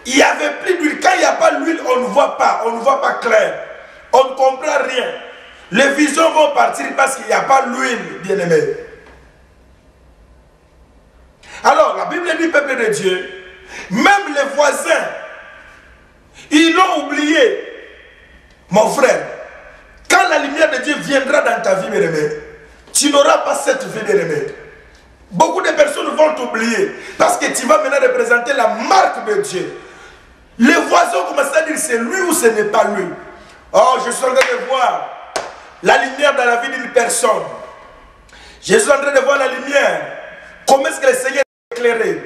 il n'y avait plus d'huile. Quand il n'y a pas d'huile, on ne voit pas clair. On ne comprend rien. Les visions vont partir parce qu'il n'y a pas d'huile, bien aimé. Alors, la Bible dit, peuple de Dieu, même les voisins, ils l'ont oublié. Mon frère, quand la lumière de Dieu viendra dans ta vie, bien aimé, tu n'auras pas cette vie, bien aimé. Beaucoup de personnes vont t'oublier parce que tu vas maintenant représenter la marque de Dieu. Les voisins commencent à dire c'est lui ou ce n'est pas lui. Oh, je suis en train de voir la lumière dans la vie d'une personne. Je suis en train de voir la lumière. Comment est-ce que le Seigneur va éclairer?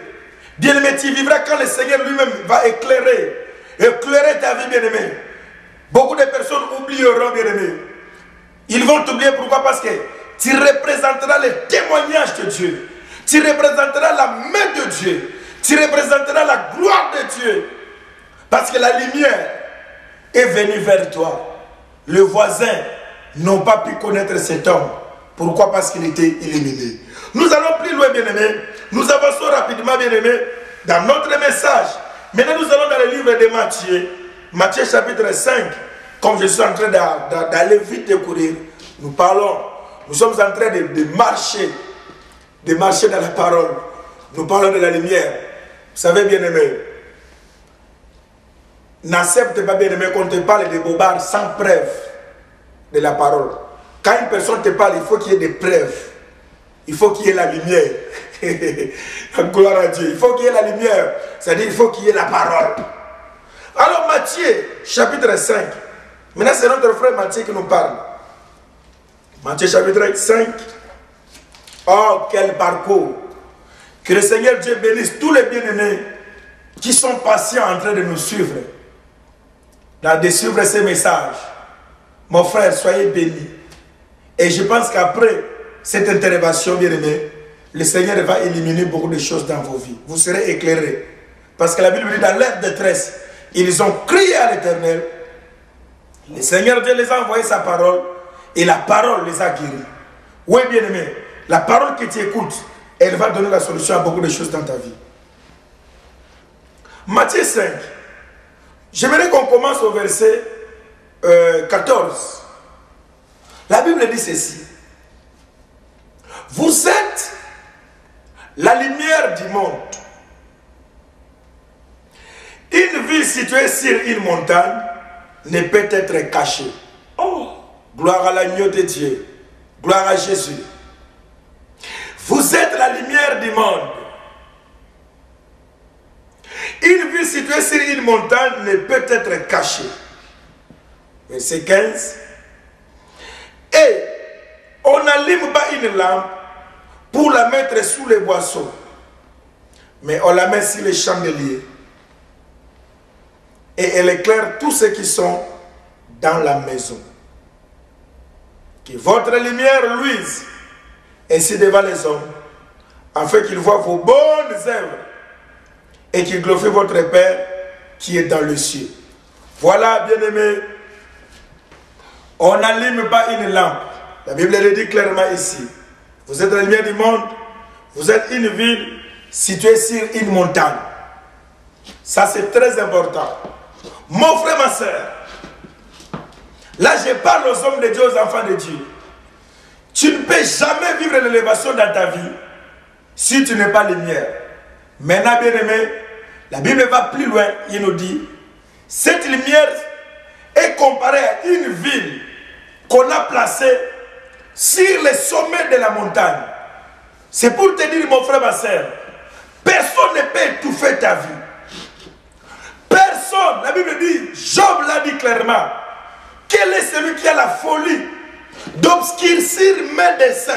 Bien-aimé, tu vivras quand le Seigneur lui-même va éclairer ta vie, bien-aimé. Beaucoup de personnes oublieront, bien-aimé. Ils vont t'oublier, pourquoi? Parce que tu représenteras le témoignage de Dieu. Tu représenteras la main de Dieu. Tu représenteras la gloire de Dieu. Parce que la lumière est venue vers toi. Le voisin n'a pas pu connaître cet homme. Pourquoi? Parce qu'il était illuminé. Nous allons plus loin, bien-aimés. Nous avançons rapidement, bien-aimés, dans notre message. Maintenant, nous allons dans le livre de Matthieu. Matthieu chapitre 5. Comme je suis en train d'aller vite et courir, nous sommes en train de marcher dans la parole. Nous parlons de la lumière. Vous savez, bien-aimés, n'accepte pas, bien-aimé, qu'on te parle de bobards sans preuve de la parole. Quand une personne te parle, il faut qu'il y ait des preuves. Il faut qu'il y ait la lumière. Gloire à Dieu. Il faut qu'il y ait la lumière. C'est-à-dire, il faut qu'il y ait la parole. Alors, Matthieu, chapitre 5. Maintenant, c'est notre frère Matthieu qui nous parle. Matthieu, chapitre 5. Oh, quel parcours. Que le Seigneur Dieu bénisse tous les bien-aimés qui sont patients en train de nous suivre. De suivre ces messages. Mon frère, soyez bénis. Et je pense qu'après cette intervention, bien-aimé, le Seigneur va éliminer beaucoup de choses dans vos vies. Vous serez éclairés. Parce que la Bible dit, dans leur détresse, ils ont crié à l'Éternel. Le Seigneur Dieu les a envoyé sa parole. Et la parole les a guéris. Oui, bien-aimé, la parole que tu écoutes, elle va donner la solution à beaucoup de choses dans ta vie. Matthieu 5. J'aimerais qu'on commence au verset 14. La Bible dit ceci. Vous êtes la lumière du monde. Une ville située sur une montagne ne peut être cachée. Oh, gloire à l'agneau de Dieu. Gloire à Jésus. Vous êtes la lumière du monde. Une ville située sur une montagne ne peut être cachée. Verset 15. Et on n'allume pas une lampe pour la mettre sous les boisseaux, mais on la met sur les chandeliers. Et elle éclaire tous ceux qui sont dans la maison. Que votre lumière luise ainsi devant les hommes, afin qu'ils voient vos bonnes œuvres et qu'ils glorifient votre Père qui est dans le ciel. Voilà, bien-aimés, on n'allume pas une lampe. La Bible le dit clairement ici. Vous êtes la lumière du monde, vous êtes une ville située sur une montagne. Ça, c'est très important. Mon frère, ma soeur, là, je parle aux hommes de Dieu, aux enfants de Dieu. Tu ne peux jamais vivre l'élévation dans ta vie si tu n'es pas lumière. Maintenant, bien-aimé, la Bible va plus loin. Il nous dit, cette lumière est comparée à une ville qu'on a placée sur les sommets de la montagne. C'est pour te dire, mon frère, ma soeur, personne ne peut étouffer ta vie. Personne. La Bible dit, Job l'a dit clairement, quel est celui qui a la folie d'obscurcir mes desseins?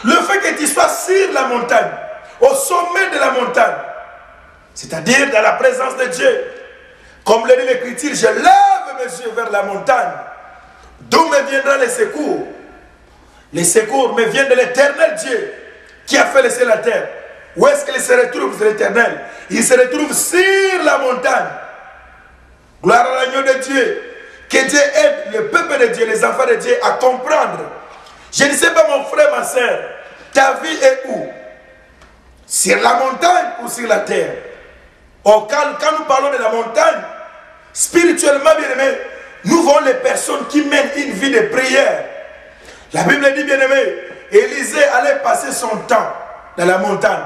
Le fait que tu sois sur la montagne, au sommet de la montagne, c'est-à-dire dans la présence de Dieu, comme le dit l'Écriture, je lève mes yeux vers la montagne, d'où me viendra les secours. Les secours me viennent de l'Éternel Dieu, qui a fait le ciel et la terre. Où est-ce qu'il se retrouve, l'Éternel? Il se retrouve sur la montagne. Gloire à l'agneau de Dieu. Que Dieu aide le peuple de Dieu, les enfants de Dieu à comprendre. Je ne sais pas, mon frère, ma soeur, ta vie est où? Sur la montagne ou sur la terre? Quand nous parlons de la montagne, spirituellement, bien aimé, nous voyons les personnes qui mènent une vie de prière. La Bible dit, bien aimé, Élisée allait passer son temps dans la montagne.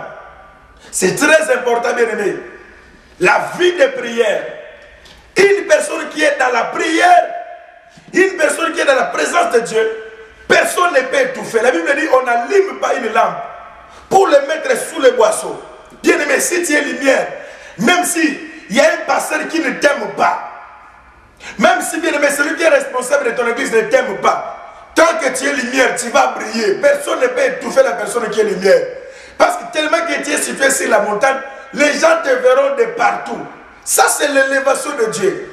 C'est très important, bien aimé. La vie de prière. Une personne qui est dans la prière, une personne qui est dans la présence de Dieu, personne ne peut étouffer. La Bible dit, on n'allume pas une lampe pour le mettre sous les boisseaux. Bien aimé, si tu es lumière, même si il y a un pasteur qui ne t'aime pas, même si, bien aimé, celui qui est responsable de ton église ne t'aime pas, tant que tu es lumière, tu vas briller. Personne ne peut étouffer la personne qui est lumière. Parce que tellement que tu es situé sur la montagne, les gens te verront de partout. Ça, c'est l'élévation de Dieu.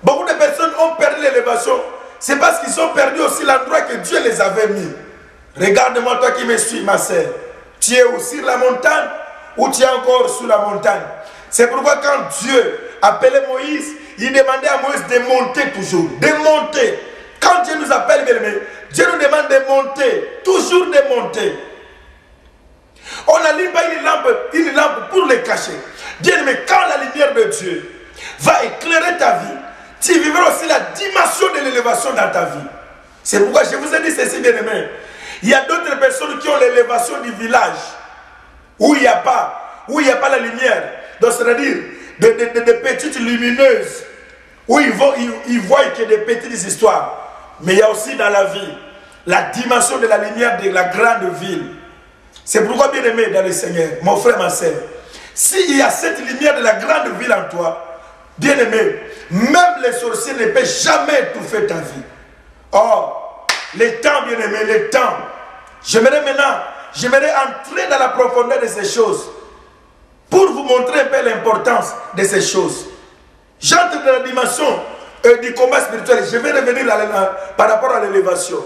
Beaucoup de personnes ont perdu l'élévation c'est parce qu'ils ont perdu aussi l'endroit que Dieu les avait mis. Regarde-moi, toi qui me suis, ma sœur. Tu es aussi sur la montagne ou tu es encore sous la montagne? C'est pourquoi quand Dieu appelait Moïse, il demandait à Moïse de monter toujours, de monter. Quand Dieu nous appelle, bien aimé, Dieu nous demande de monter, toujours de monter. On n'allume pas une lampe pour les cacher. Bien aimé, quand la lumière de Dieu va éclairer ta vie, tu vivras aussi la dimension de l'élévation dans ta vie. C'est pourquoi je vous ai dit ceci, bien aimé. Il y a d'autres personnes qui ont l'élévation du village où il n'y a pas la lumière. Donc c'est-à-dire des petites lumineuses où ils voient que des petites histoires. Mais il y a aussi dans la vie la dimension de la lumière de la grande ville. C'est pourquoi, bien aimé dans le Seigneur, mon frère, ma soeur, s'il y a cette lumière de la grande ville en toi, bien aimé, même les sorciers ne peuvent jamais étouffer ta vie. Or, les temps, bien aimé, les temps, j'aimerais entrer dans la profondeur de ces choses pour vous montrer un peu l'importance de ces choses. J'entre dans la dimension du combat spirituel. Je vais revenir par rapport à l'élévation.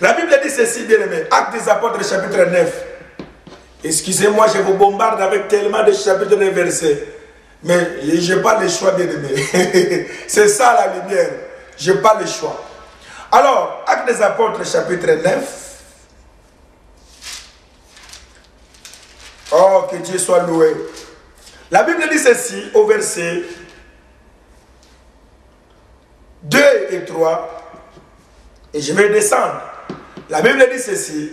La Bible dit ceci, bien aimé, Actes des Apôtres, chapitre 9. Excusez-moi, je vous bombarde avec tellement de chapitres de versets. Mais je n'ai pas le choix, bien aimé. C'est ça la lumière. Je n'ai pas le choix. Alors, Actes des Apôtres, chapitre 9. Oh, que Dieu soit loué. La Bible dit ceci au verset 2 et 3. Et je vais descendre. La Bible dit ceci.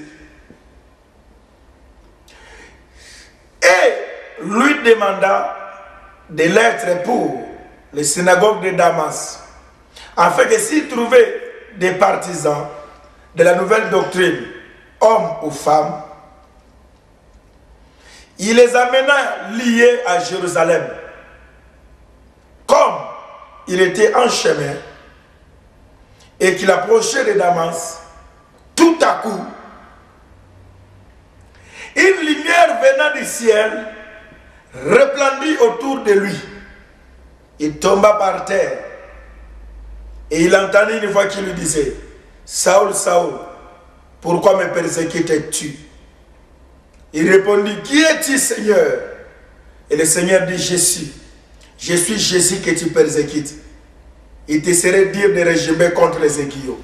Et lui demanda des lettres pour les synagogues de Damas, afin que s'il trouvait des partisans de la nouvelle doctrine, hommes ou femmes, il les amena liés à Jérusalem. Comme il était en chemin et qu'il approchait de Damas, tout à coup, une lumière venant du ciel resplendit autour de lui. Il tomba par terre et il entendit une voix qui lui disait: Saül, Saül, pourquoi me persécutes-tu? Il répondit: Qui es-tu, Seigneur? Et le Seigneur dit: Je suis Jésus que tu persécutes. Il te serait dire de régimer contre les aiguillons.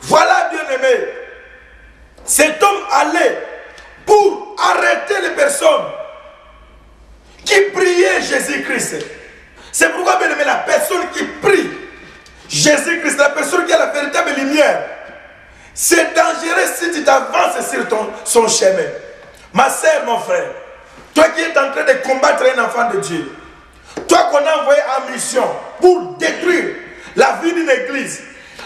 Voilà, bien-aimé, cet homme allait pour arrêter les personnes qui priaient Jésus-Christ. C'est pourquoi, bien aimé, la personne qui prie Jésus-Christ, la personne qui a la véritable lumière, c'est dangereux si tu t'avances sur son chemin. Ma sœur, mon frère, toi qui es en train de combattre un enfant de Dieu, toi qu'on a envoyé en mission pour détruire la vie d'une église,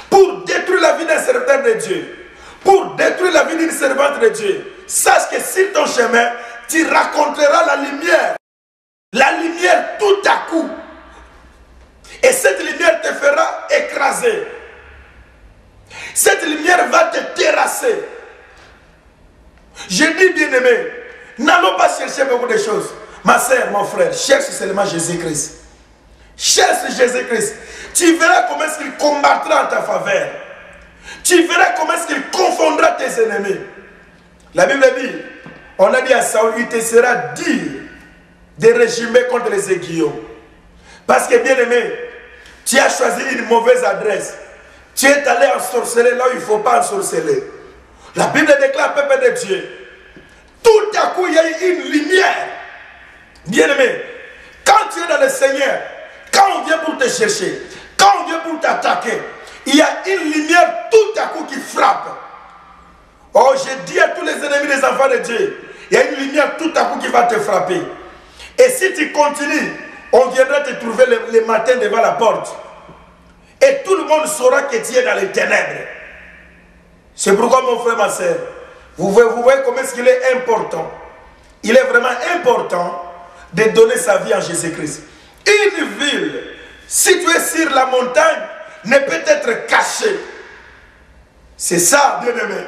pour détruire la vie d'un serviteur de Dieu, pour détruire la vie d'une servante de Dieu, sache que sur ton chemin, tu rencontreras la lumière tout à coup. Et cette lumière te fera écraser. Cette lumière va te terrasser. Je dis, bien-aimé, n'allons pas chercher beaucoup de choses. Ma soeur, mon frère, cherche seulement Jésus-Christ. Cherche Jésus-Christ. Tu verras comment est-ce qu'il combattra en ta faveur. Tu verras comment est-ce qu'il confondra tes ennemis. La Bible dit, on a dit à Saül, il te sera dit de régimer contre les aiguillons. Parce que, bien-aimé, tu as choisi une mauvaise adresse. Tu es allé ensorceler là où il ne faut pas ensorceler. La Bible déclare, peuple de Dieu, tout à coup il y a eu une lumière. Bien-aimé, quand tu es dans le Seigneur, quand on vient pour te chercher, quand on vient pour t'attaquer, il y a une lumière tout à coup qui frappe. Oh, je dis à tous les ennemis des enfants de Dieu, il y a une lumière tout à coup qui va te frapper. Et si tu continues, on viendra te trouver le matin devant la porte. Et tout le monde saura que tu es dans les ténèbres. C'est pourquoi, mon frère, ma soeur, vous voyez comment est-ce qu'il est important. Il est vraiment important de donner sa vie en Jésus-Christ. Une ville située sur la montagne ne peut être cachée. C'est ça, bien-aimé.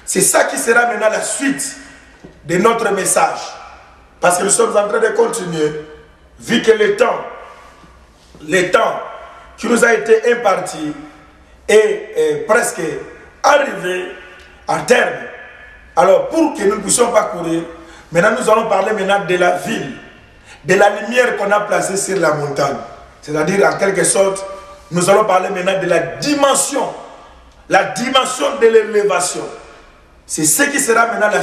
C'est ça qui sera maintenant la suite de notre message. Parce que nous sommes en train de continuer, vu que le temps qui nous a été imparti est presque arrivé à terme. Alors, pour que nous ne puissions pas courir, maintenant nous allons parler maintenant de la ville, de la lumière qu'on a placée sur la montagne. C'est-à-dire, en quelque sorte, nous allons parler maintenant de la dimension de l'élévation. C'est ce qui sera maintenant la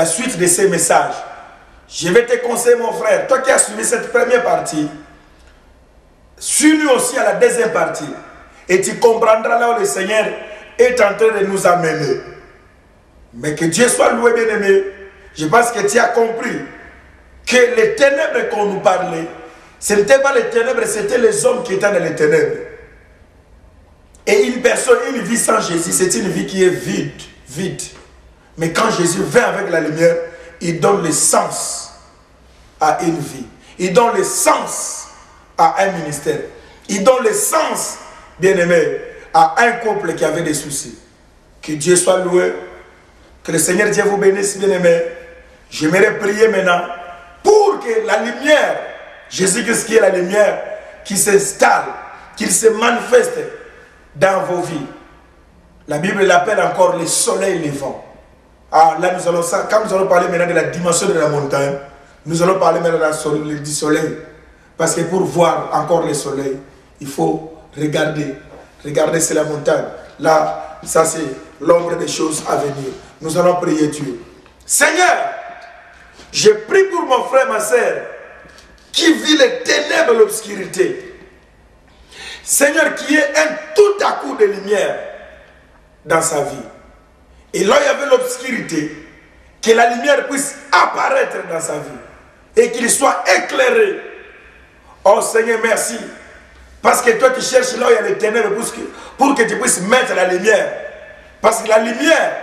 suite de ces messages. Je vais te conseiller, mon frère, toi qui as suivi cette première partie, suis-nous aussi à la deuxième partie. Et tu comprendras là où le Seigneur est en train de nous amener. Mais que Dieu soit loué, bien-aimé. Je pense que tu as compris que les ténèbres qu'on nous parlait, ce n'était pas les ténèbres, c'était les hommes qui étaient dans les ténèbres. Et une personne, une vie sans Jésus, c'est une vie qui est vide. Mais quand Jésus vient avec la lumière, il donne le sens à une vie. Il donne le sens à un ministère. Il donne le sens, bien-aimé, à un couple qui avait des soucis. Que Dieu soit loué. Que le Seigneur Dieu vous bénisse, bien-aimé. J'aimerais prier maintenant pour que la lumière, Jésus-Christ qui est la lumière, qui s'installe, qu'il se manifeste dans vos vies. La Bible l'appelle encore le soleil levant. Ah, là, quand nous allons parler maintenant de la dimension de la montagne, nous allons parler maintenant du soleil. Parce que pour voir encore le soleil, il faut regarder. Regarder, c'est la montagne. Là, ça c'est l'ombre des choses à venir. Nous allons prier Dieu. Seigneur, je prie pour mon frère, ma soeur, qui vit les ténèbres et l'obscurité. Seigneur, qui est un tout à coup de lumière dans sa vie. Et là, il y avait l'obscurité, que la lumière puisse apparaître dans sa vie et qu'il soit éclairé. Oh Seigneur, merci. Parce que toi, tu cherches là où il y a les ténèbres pour que tu puisses mettre la lumière. Parce que la lumière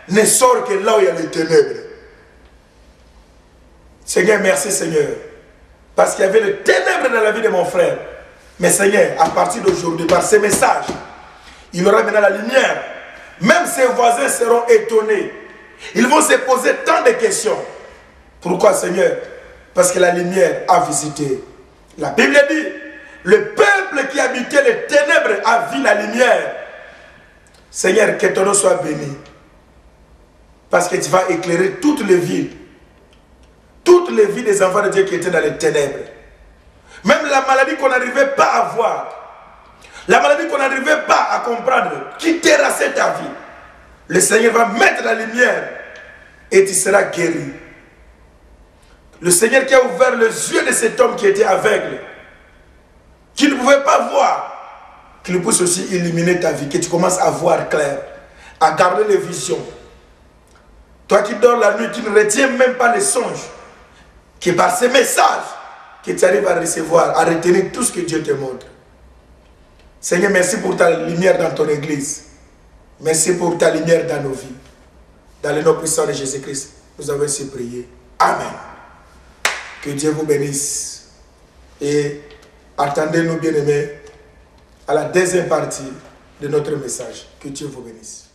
ne sort que là où il y a les ténèbres. Seigneur, merci Seigneur. Parce qu'il y avait les ténèbres dans la vie de mon frère. Mais Seigneur, à partir d'aujourd'hui, par ces messages, il aura maintenant la lumière. Même ses voisins seront étonnés. Ils vont se poser tant de questions. Pourquoi Seigneur? Parce que la lumière a visité. La Bible dit, le peuple qui habitait les ténèbres a vu la lumière. Seigneur, que ton nom soit béni. Parce que tu vas éclairer toutes les villes. Toutes les vies des enfants de Dieu qui étaient dans les ténèbres. Même la maladie qu'on n'arrivait pas à voir. La maladie qu'on n'arrivait pas à comprendre, qui terrassait ta vie. Le Seigneur va mettre la lumière et tu seras guéri. Le Seigneur qui a ouvert les yeux de cet homme qui était aveugle, qui ne pouvait pas voir, qu'il puisse aussi illuminer ta vie, que tu commences à voir clair, à garder les visions. Toi qui dors la nuit, qui ne retiens même pas les songes, que par ces messages, que tu arrives à recevoir, à retenir tout ce que Dieu te montre. Seigneur, merci pour ta lumière dans ton église. Merci pour ta lumière dans nos vies. Dans le nom puissant de Jésus-Christ, nous avons ainsi prié. Amen. Que Dieu vous bénisse. Et attendez-nous, bien-aimés, à la deuxième partie de notre message. Que Dieu vous bénisse.